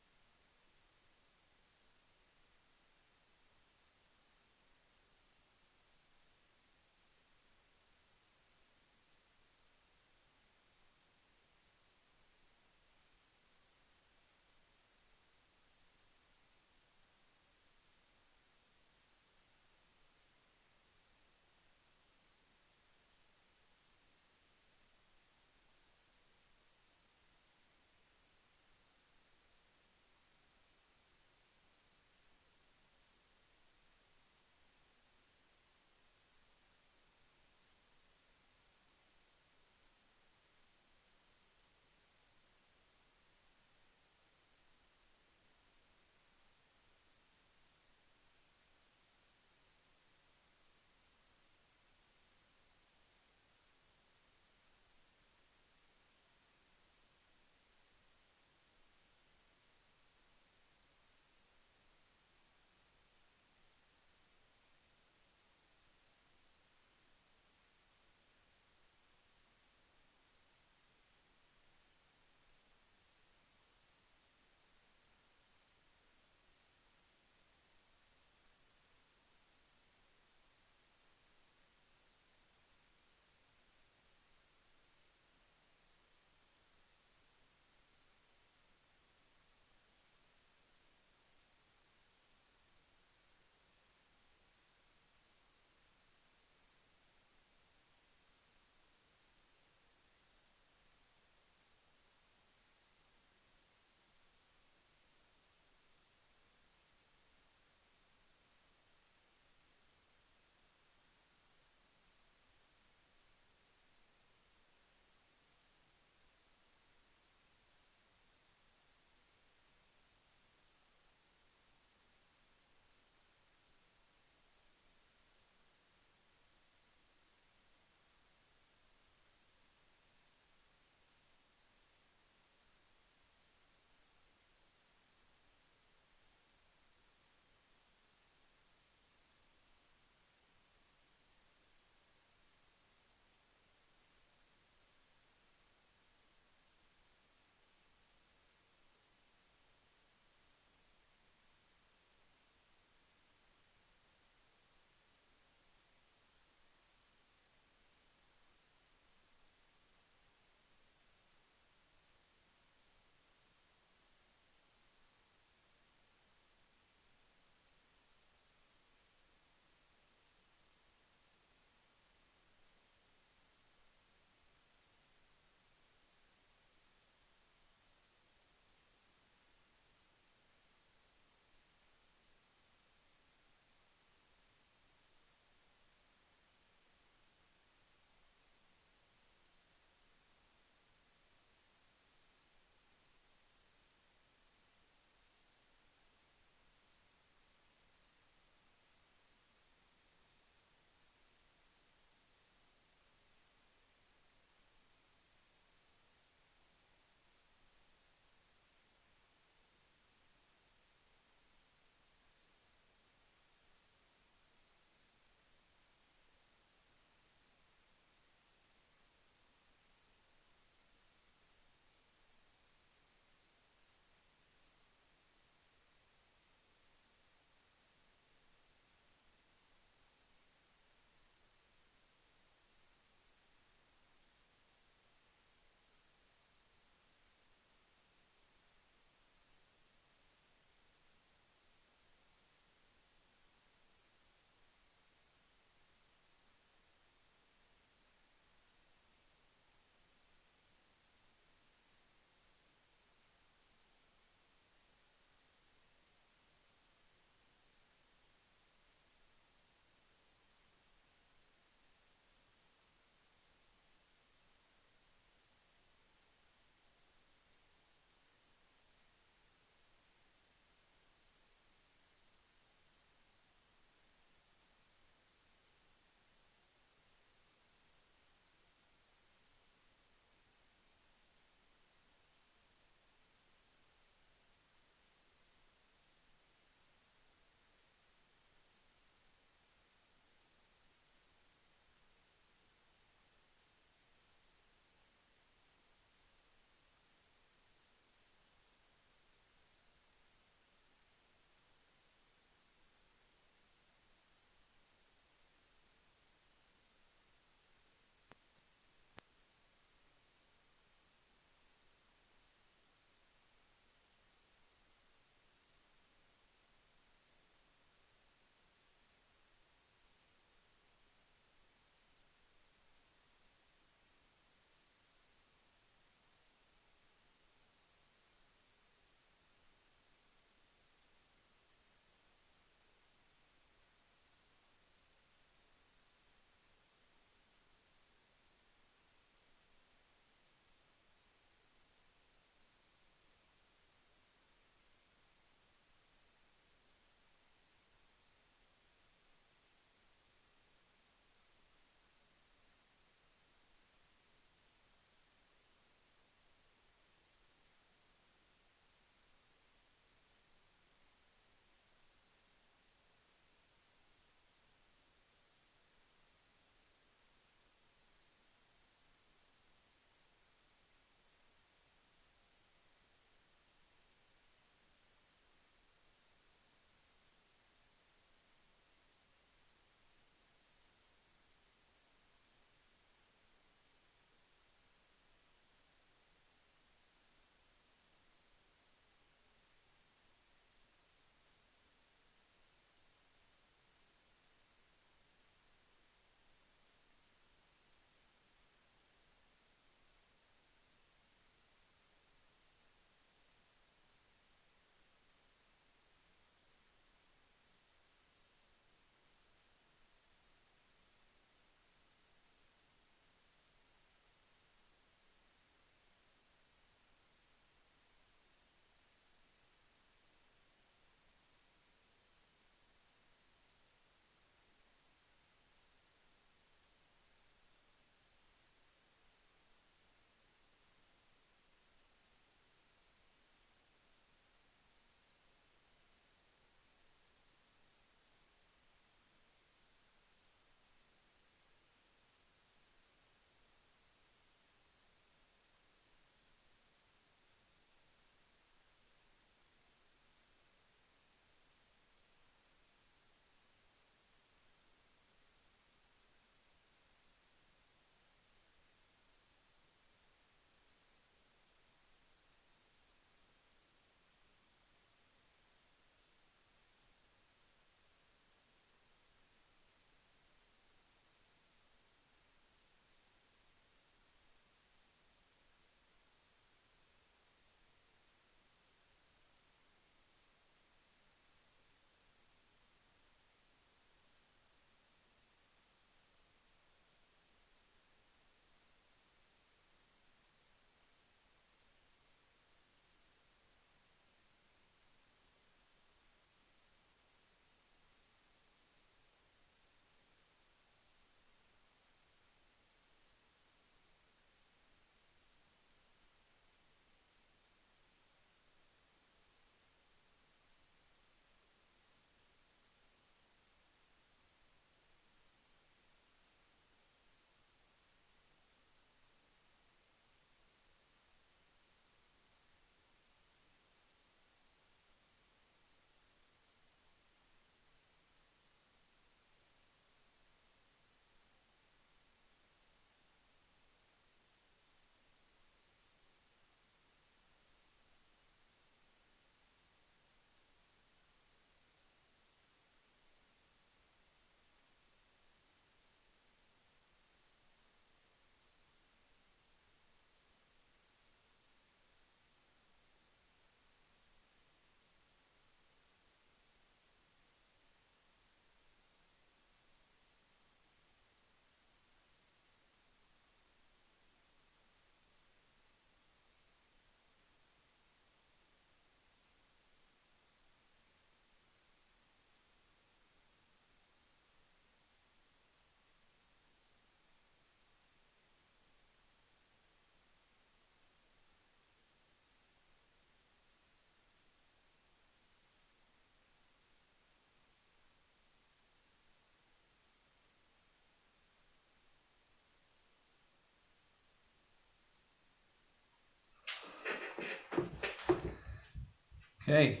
Okay.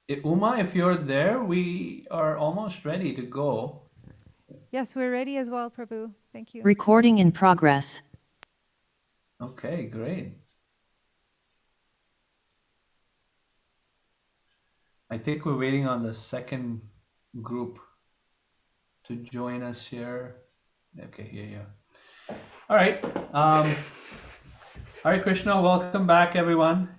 Uma, if you're there, we are almost ready to go. Yes, we're ready as well, Prabhu. Thank you. Recording in progress. Okay, great. I think we're waiting on the second group to join us here. Okay, yeah. All right. Hare Krishna, welcome back, everyone.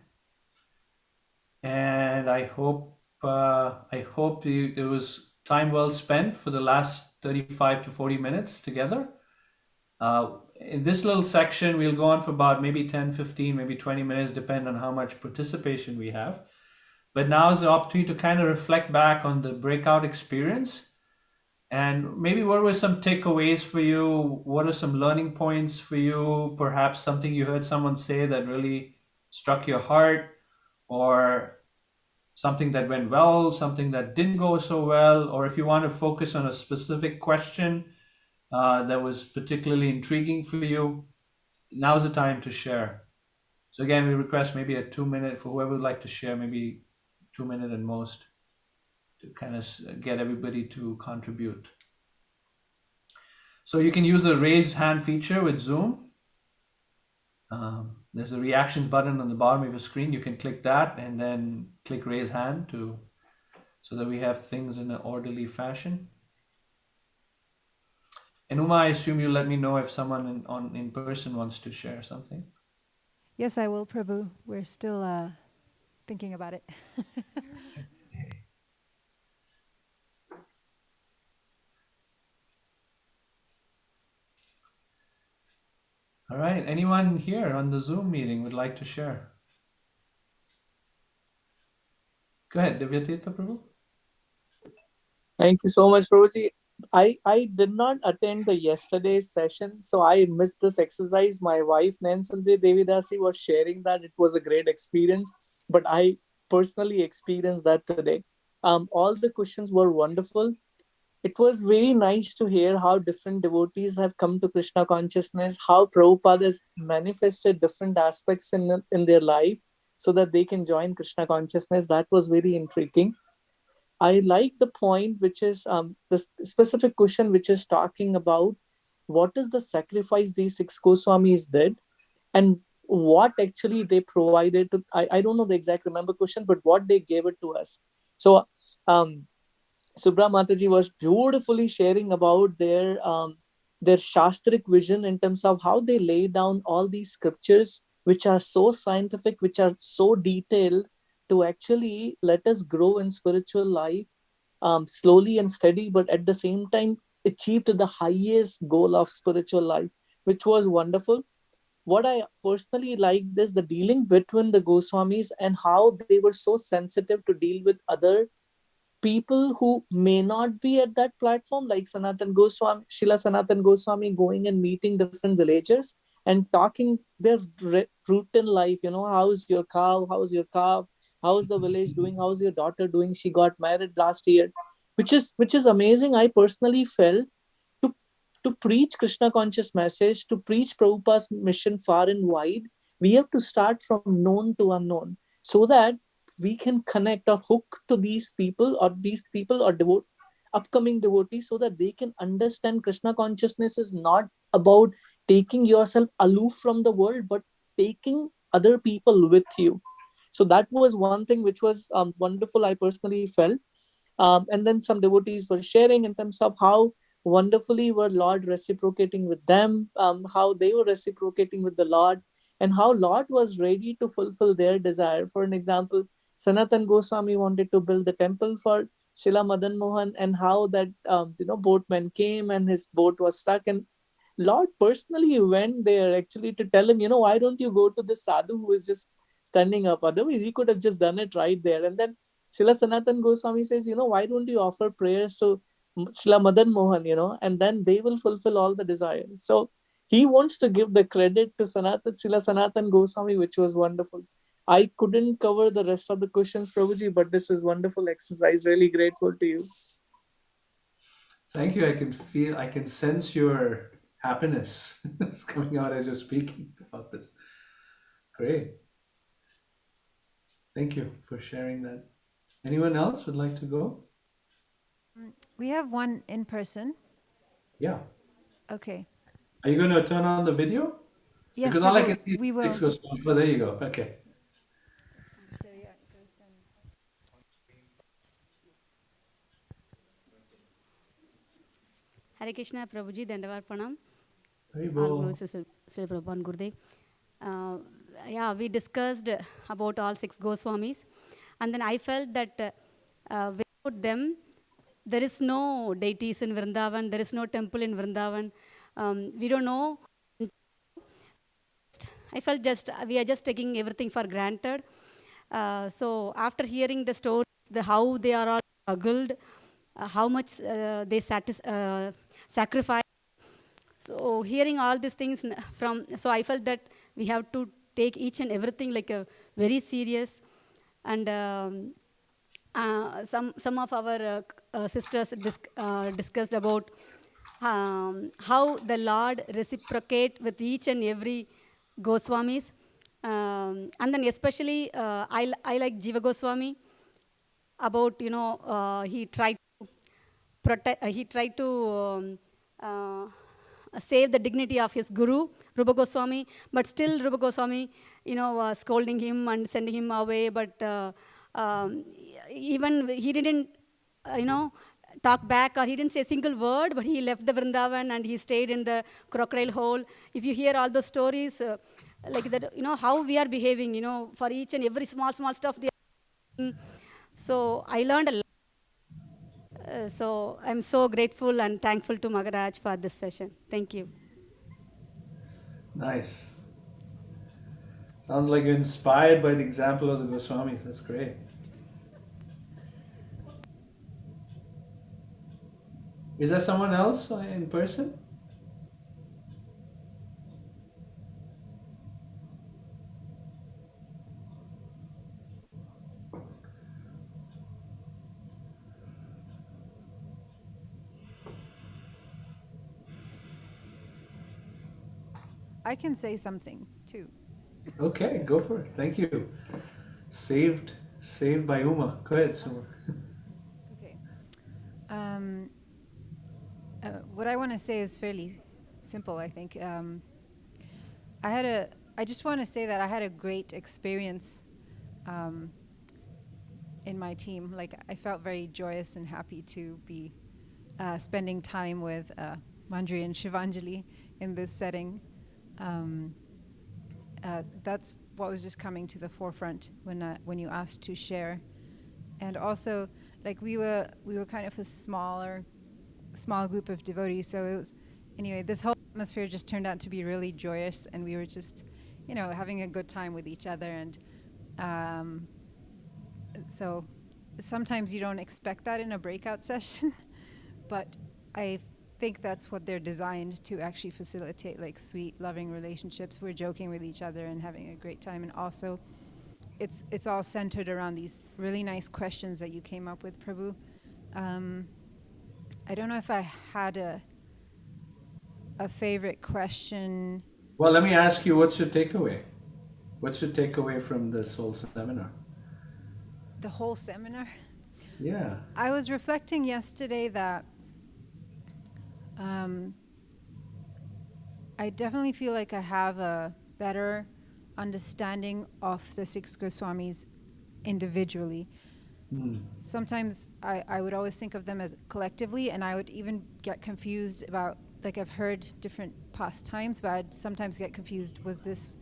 And I hope it was time well spent for the last 35 to 40 minutes together. In this little section, we'll go on for about maybe 10, 15, maybe 20 minutes, depending on how much participation we have. But now is the opportunity to kind of reflect back on the breakout experience and maybe what were some takeaways for you? What are some learning points for you? Perhaps something you heard someone say that really struck your heart, or something that went well, something that didn't go so well, or if you want to focus on a specific question that was particularly intriguing for you, now's the time to share. So again, we request maybe a 2 minute for whoever would like to share, maybe 2 minute at most, to kind of get everybody to contribute. So you can use the raised hand feature with Zoom. There's a reactions button on the bottom of your screen. You can click that and then click raise hand so that we have things in an orderly fashion. And Uma, I assume you let me know if someone in person wants to share something. Yes, I will, Prabhu. We're still thinking about it. All right. Anyone here on the Zoom meeting would like to share? Go ahead, Divyatirtha Prabhu. Thank you so much, Prabhuji. I did not attend the yesterday's session, so I missed this exercise. My wife, Nansandri Devidasi, was sharing that it was a great experience, but I personally experienced that today. All the questions were wonderful. It was very nice to hear how different devotees have come to Krishna consciousness, how Prabhupada has manifested different aspects in their life so that they can join Krishna consciousness. That was very intriguing. I like the point, which is the specific question, which is talking about what is the sacrifice these six Goswamis did and what actually they provided. I don't know the exact remember question, but what they gave it to us. So um, Subra Mataji was beautifully sharing about their shastric vision in terms of how they lay down all these scriptures, which are so scientific, which are so detailed, to actually let us grow in spiritual life slowly and steady, but at the same time achieve to the highest goal of spiritual life, which was wonderful. What I personally liked is the dealing between the Goswamis and how they were so sensitive to deal with other people who may not be at that platform, like Sanatan Goswami, Shila Sanatan Goswami, going and meeting different villagers and talking their routine life. How's your cow? How's your calf? How's the village doing? How's your daughter doing? She got married last year, which is amazing. I personally felt to to preach Krishna conscious message, to preach Prabhupada's mission far and wide, we have to start from known to unknown so that we can connect or hook to these people or upcoming devotees so that they can understand Krishna consciousness is not about taking yourself aloof from the world, but taking other people with you. So that was one thing which was wonderful, I personally felt. And then some devotees were sharing in terms of how wonderfully were Lord reciprocating with them, how they were reciprocating with the Lord, and how Lord was ready to fulfill their desire. For an example, Sanatan Goswami wanted to build the temple for Srila Madan Mohan, and how that boatman came and his boat was stuck, and Lord personally went there actually to tell him, why don't you go to the sadhu who is just standing up? Otherwise, he could have just done it right there. And then Srila Sanatan Goswami says, why don't you offer prayers to Srila Madan Mohan, and then they will fulfill all the desires. So he wants to give the credit to Srila Sanatan Goswami, which was wonderful. I couldn't cover the rest of the questions, Prabhuji, but this is wonderful exercise. Really grateful to you. Thank you. I can sense your happiness coming out as you're speaking about this. Great. Thank you for sharing that. Anyone else would like to go? We have one in person. Yeah. Okay. Are you going to turn on the video? Yes, Because all I Prabhu, can see is we will. 6 Goswamis. Oh, there you go. Okay. So yeah, it goes Hare Krishna, Prabhuji, Dandavarpanam. All Haribol. glories to Sri Prabhupada and Gurudev. Yeah, we discussed about all 6 Goswamis. And then I felt that without them, there is no deities in Vrindavan, there is no temple in Vrindavan. We don't know. I felt just we are just taking everything for granted. So after hearing the stories, how they are all struggled, how much they sacrifice. So hearing all these things so I felt that we have to take each and everything like a very serious. And some of our sisters discussed about how the Lord reciprocate with each and every Goswamis. And then especially I like Jiva Goswami about, he tried to he tried to save the dignity of his guru, Rupa Goswami, but still Rupa Goswami, was scolding him and sending him away. But even he didn't, talk back, or he didn't say a single word, but he left the Vrindavan and he stayed in the crocodile hole. If you hear all those stories, like that, how we are behaving, for each and every small stuff. So I learned a lot. So I'm so grateful and thankful to Maharaj for this session. Thank you. Nice. Sounds like you're inspired by the example of the Goswamis. That's great. Is there someone else in person? I can say something too. Okay, go for it. Thank you. Saved by Uma. Go ahead, Suma. Okay. What I want to say is fairly simple, I think. I just want to say that I had a great experience in my team. Like, I felt very joyous and happy to be spending time with Manjri and Shivanjali in this setting. That's what was just coming to the forefront when you asked to share. And also, like, we were kind of a small group of devotees, so it was, anyway, this whole atmosphere just turned out to be really joyous, and we were just, having a good time with each other. And so sometimes you don't expect that in a breakout session, but I think that's what they're designed to actually facilitate, like sweet, loving relationships. We're joking with each other and having a great time. And also, it's all centered around these really nice questions that you came up with, Prabhu. I don't know if I had a favorite question. Well, let me ask you, what's your takeaway? What's your takeaway from this whole seminar? The whole seminar? Yeah. I was reflecting yesterday that I definitely feel like I have a better understanding of the 6 Goswamis individually. Sometimes I would always think of them as collectively, and I would even get confused about, like, I've heard different pastimes, but I'd sometimes get confused, was this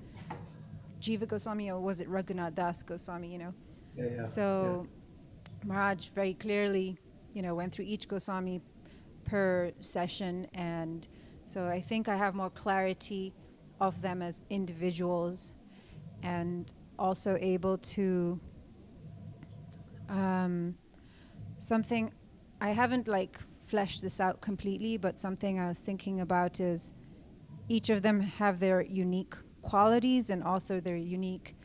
Jiva Goswami or was it Raghunath Das Goswami, Yeah. So Maharaj very clearly, went through each Goswami per session, and so I think I have more clarity of them as individuals, and also able to something I haven't like fleshed this out completely, but something I was thinking about is each of them have their unique qualities and also their unique,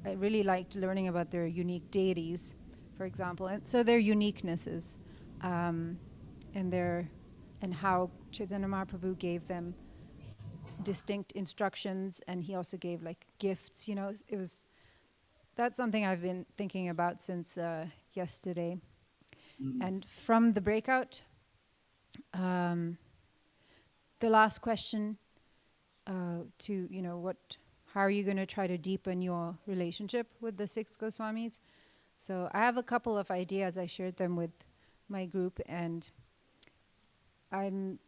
I really liked learning about their unique deities, for example, and so their uniquenesses, and how Chaitanya Mahaprabhu gave them distinct instructions, and he also gave like gifts. It was that's something I've been thinking about since yesterday. Mm. And from the breakout, the last question to, how are you going to try to deepen your relationship with the 6 Goswamis? So I have a couple of ideas. I shared them with my group, and I'm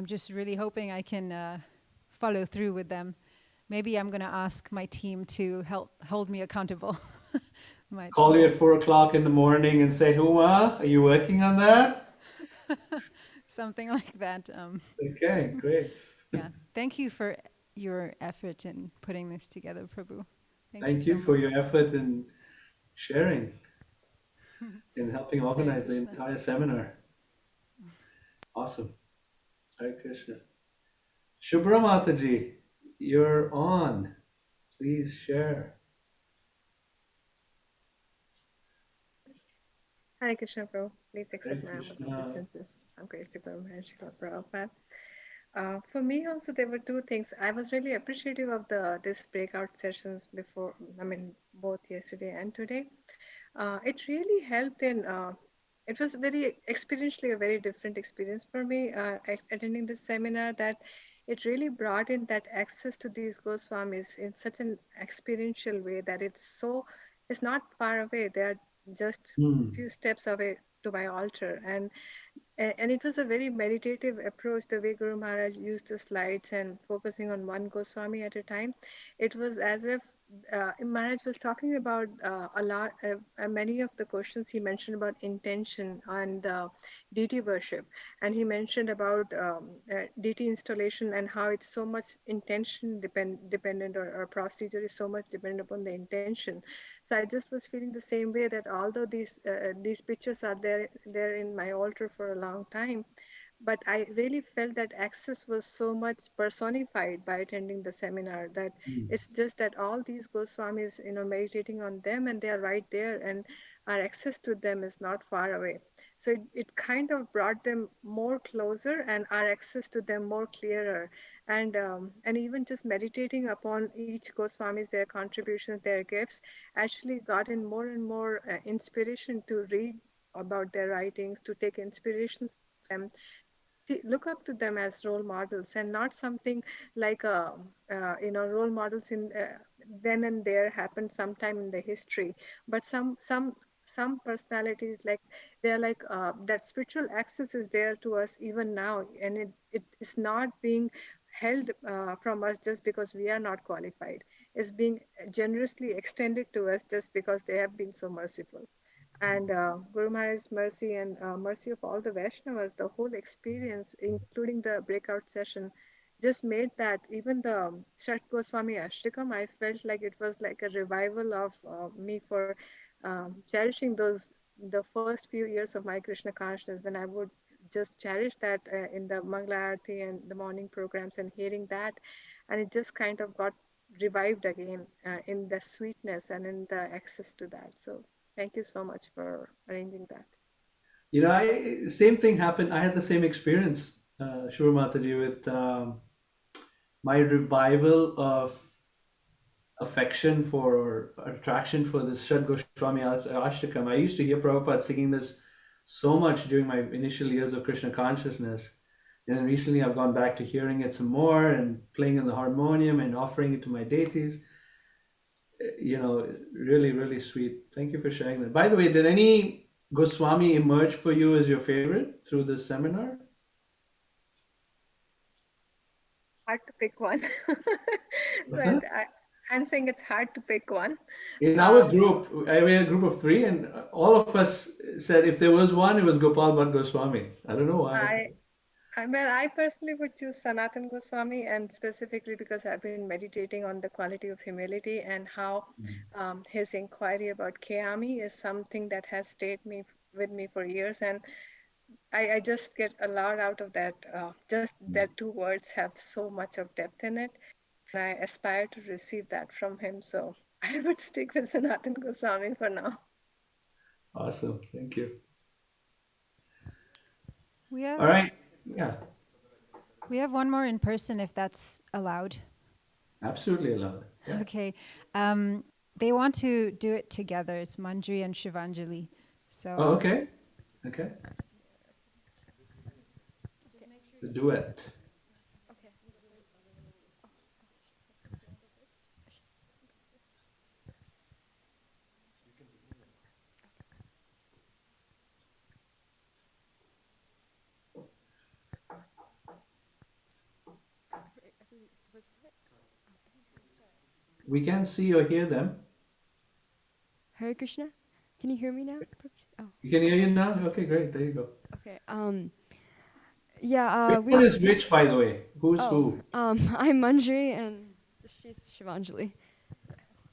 just really hoping I can follow through with them. Maybe I'm going to ask my team to help hold me accountable. Call you at 4 o'clock in the morning and say, Huma, are you working on that? Something like that. Okay, great. Yeah. Thank you for your effort in putting this together, Prabhu. Thank So you for much. your effort in sharing and helping Hare organize the Krishna. entire seminar. Awesome. Hare Krishna. Shubhra Mataji, you're on. Please share. Hare Krishna, Prabhu. Please Hare accept my humble Krishna. obeisances. I'm grateful for Maharshi Prabhupada. For me also, there were two things. I was really appreciative of this breakout sessions before, both yesterday and today. It really helped in, it was very experientially a very different experience for me attending this seminar, that it really brought in that access to these Goswamis in such an experiential way that it's not far away. They are just Hmm. few steps away to my altar. And it was a very meditative approach, the way Guru Maharaj used the slides and focusing on one Goswami at a time. It was as if Maharaj was talking about many of the questions he mentioned about intention and deity worship. And he mentioned about deity installation and how it's so much intention dependent, or procedure is so much dependent upon the intention. So I just was feeling the same way, that although these pictures are there in my altar for a long time, but I really felt that access was so much personified by attending the seminar, that Hmm. it's just that all these Goswamis, meditating on them, and they are right there, and our access to them is not far away. So it kind of brought them more closer, and our access to them more clearer. And even just meditating upon each Goswamis, their contributions, their gifts, actually got in more and more inspiration to read about their writings, to take inspirations from them, look up to them as role models, and not something like role models in then and there happened sometime in the history, but some personalities, like they're like that spiritual access is there to us even now, and it is not being held from us just because we are not qualified. It's being generously extended to us just because they have been so merciful. And Guru Maharaj's mercy and mercy of all the Vaishnavas, the whole experience, including the breakout session, just made that even the Shat Goswami Astakam, I felt like it was like a revival of me for cherishing the first few years of my Krishna consciousness, when I would just cherish that in the Mangala Aarti and the morning programs and hearing that. And it just kind of got revived again in the sweetness and in the access to that. So thank you so much for arranging that. Same thing happened. I had the same experience, Shubhra Mataji, with my revival of affection for, or attraction for this Shad Goswami Ashtakam. I used to hear Prabhupada singing this so much during my initial years of Krishna consciousness. And then recently I've gone back to hearing it some more and playing on the harmonium and offering it to my deities. Really, really sweet. Thank you for sharing that. By the way, did any Goswami emerge for you as your favorite through this seminar? Hard to pick one. What's But that? I'm saying it's hard to pick one. In our Um, group, I had a group of three, and all of us said if there was one, it was Gopal Bhatt Goswami. I don't know why. I personally would choose Sanatan Goswami, and specifically because I've been meditating on the quality of humility, and how his inquiry about Kayami is something that has stayed with me for years. And I just get a lot out of that. Just that two words have so much of depth in it. And I aspire to receive that from him. So I would stick with Sanatan Goswami for now. Awesome. Thank you. We All have right. Yeah, one more in person, if that's allowed. absolutely allowed. Yeah. Okay. they want to do it together. It's Manjri and Shivanjali. So Oh, okay. Okay. It's a duet. We can see or hear them. Hare Krishna. Can you hear me now? Oh, You can hear you now? Okay, great. There you go. okay. Yeah. Which one is which, by the way? Who's Oh, who? I'm Manjri and she's Shivanjali.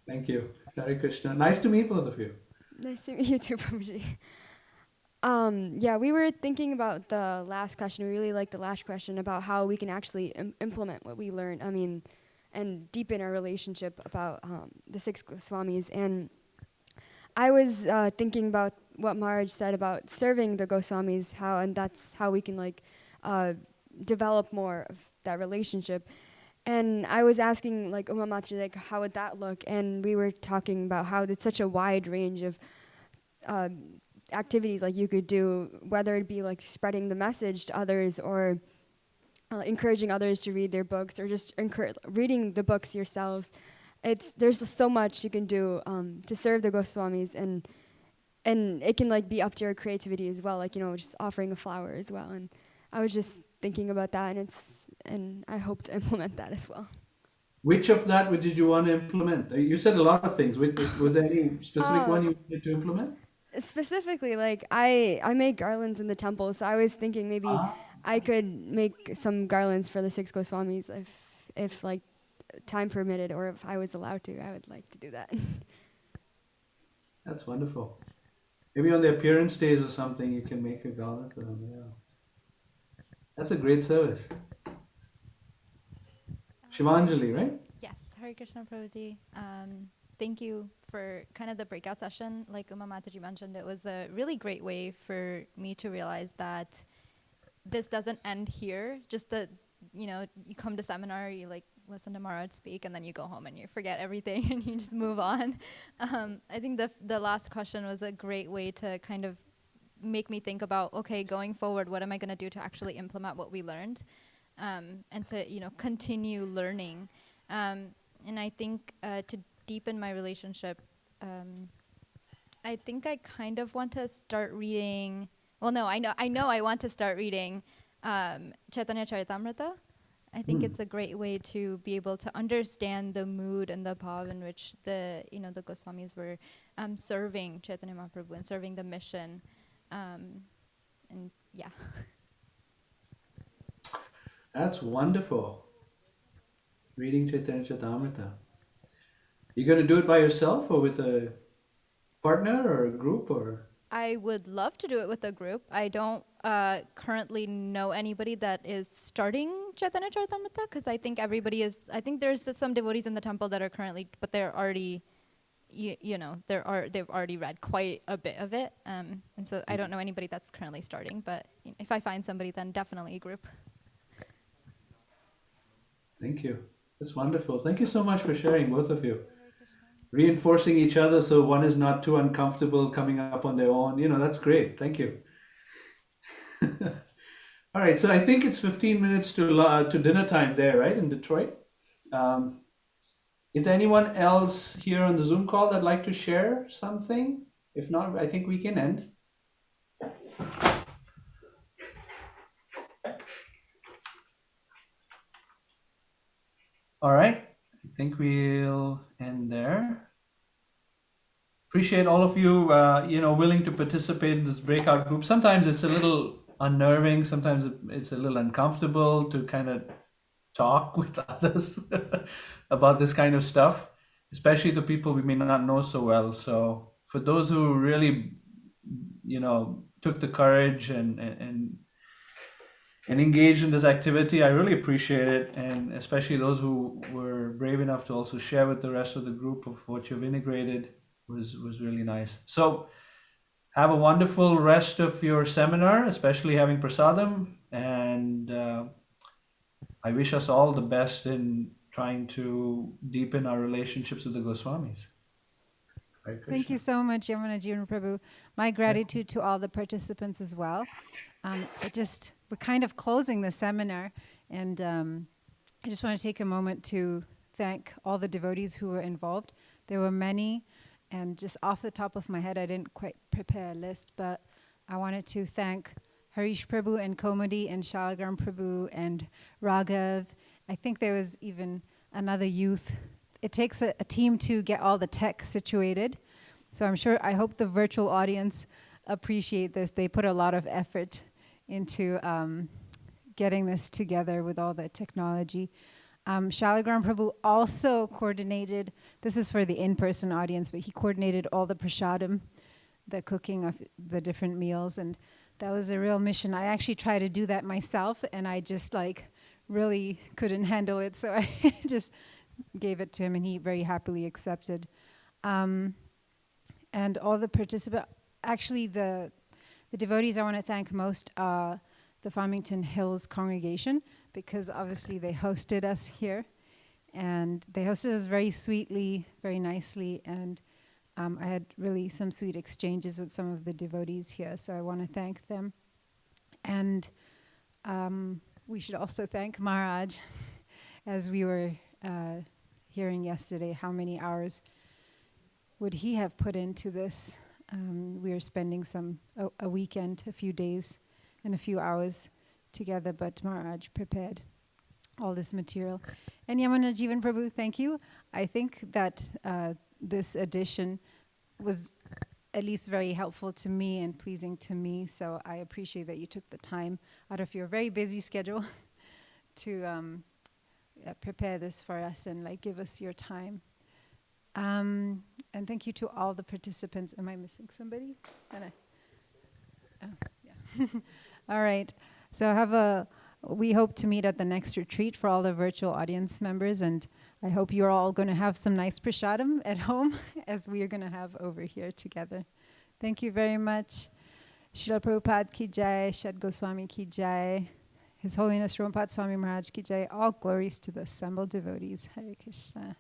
Thank you. Hare Krishna. Nice to meet both of you. Nice to meet you too, Prabhuji. Yeah, we were thinking about the last question. We really liked the last question about how we can actually implement what we learned. I mean, and deepen our relationship about the six Goswamis. And I was thinking about what Maharaj said about serving the Goswamis, and that's how we can develop more of that relationship. And I was asking Uma Mataji, how would that look? And we were talking about how it's such a wide range of activities you could do, whether it be spreading the message to others or encouraging others to read their books or just reading the books yourselves. There's just so much you can do to serve the Goswamis, and it can be up to your creativity as well, just offering a flower as well. And I was just thinking about that, and I hope to implement that as well. Which of that did you want to implement? You said a lot of things. Was there any specific one you wanted to implement? Specifically, I make garlands in the temple, so I was thinking maybe I could make some garlands for the six Goswamis if time permitted, or if I was allowed to. I would like to do that. That's wonderful. Maybe on the appearance days or something, you can make a garland for them. Yeah, that's a great service. Shivanjali, right? Yes, Hare Krishna Prabhuji. Thank you for kind of the breakout session. Like Uma Mataji mentioned, it was a really great way for me to realize that this doesn't end here. Just that, you come to seminar, you listen to Maharaj speak, and then you go home and you forget everything and you just move on. I think the last question was a great way to kind of make me think about, okay, going forward, what am I going to do to actually implement what we learned, and to continue learning. And I think to deepen my relationship, I think I kind of want to start reading. Well, no, I know I want to start reading Chaitanya Charitamrita. I think it's a great way to be able to understand the mood and the bhav in which the Goswamis were serving Chaitanya Mahaprabhu and serving the mission, and yeah. That's wonderful. Reading Chaitanya Charitamrita. You going to do it by yourself or with a partner or a group or? I would love to do it with a group. I don't currently know anybody that is starting Chaitanya Charitamrita, because I think everybody is. I think there's some devotees in the temple that are currently, but they're already, they've already read quite a bit of it, and so I don't know anybody that's currently starting. But if I find somebody, then definitely a group. Thank you. That's wonderful. Thank you so much for sharing, both of you. Reinforcing each other so one is not too uncomfortable coming up on their own. That's great. Thank you. All right, so I think it's 15 minutes to dinner time there, right, in Detroit. Is there anyone else here on the Zoom call that'd like to share something? If not, I think we can end. All right, I think we'll end there. Appreciate all of you, willing to participate in this breakout group. Sometimes it's a little unnerving. Sometimes it's a little uncomfortable to kind of talk with others about this kind of stuff, especially the people we may not know so well. So for those who really, took the courage and engaged in this activity, I really appreciate it. And especially those who were brave enough to also share with the rest of the group of what you've integrated was really nice. So have a wonderful rest of your seminar, especially having prasadam. And I wish us all the best in trying to deepen our relationships with the Goswamis. Hare Thank Krishna. you so much, Yamuna Jivan Prabhu. My gratitude to all the participants as well. We're kind of closing the seminar, and I just want to take a moment to thank all the devotees who were involved. There were many, and just off the top of my head, I didn't quite prepare a list, but I wanted to thank Harish Prabhu and Komadi and Shalagram Prabhu and Raghav. I think there was even another youth. It takes a team to get all the tech situated. So I hope the virtual audience appreciate this. They put a lot of effort into getting this together with all the technology. Shalagram Prabhu also coordinated, this is for the in-person audience, but he coordinated all the prasadam, the cooking of the different meals, and that was a real mission. I actually tried to do that myself, and I just really couldn't handle it, so I just gave it to him, and he very happily accepted. And all the participants, actually the devotees I want to thank most are the Farmington Hills congregation, because obviously they hosted us here, and they hosted us very sweetly, very nicely, and I had really some sweet exchanges with some of the devotees here, so I want to thank them. And we should also thank Maharaj, as we were hearing yesterday, how many hours would he have put into this? We were spending a weekend, a few days, and a few hours together, but Maharaj prepared all this material. And Yamuna Jivan Prabhu, thank you. I think that this edition was at least very helpful to me and pleasing to me, so I appreciate that you took the time out of your very busy schedule to prepare this for us and give us your time. And thank you to all the participants. Am I missing somebody? Yeah. All right. So we hope to meet at the next retreat for all the virtual audience members, and I hope you're all going to have some nice prasadam at home as we are going to have over here together. Thank you very much. Srila Prabhupada ki jai, Shad Goswami ki jai, His Holiness Prabhupada Swami Maharaj ki jai. All glories to the assembled devotees. Hare Krishna.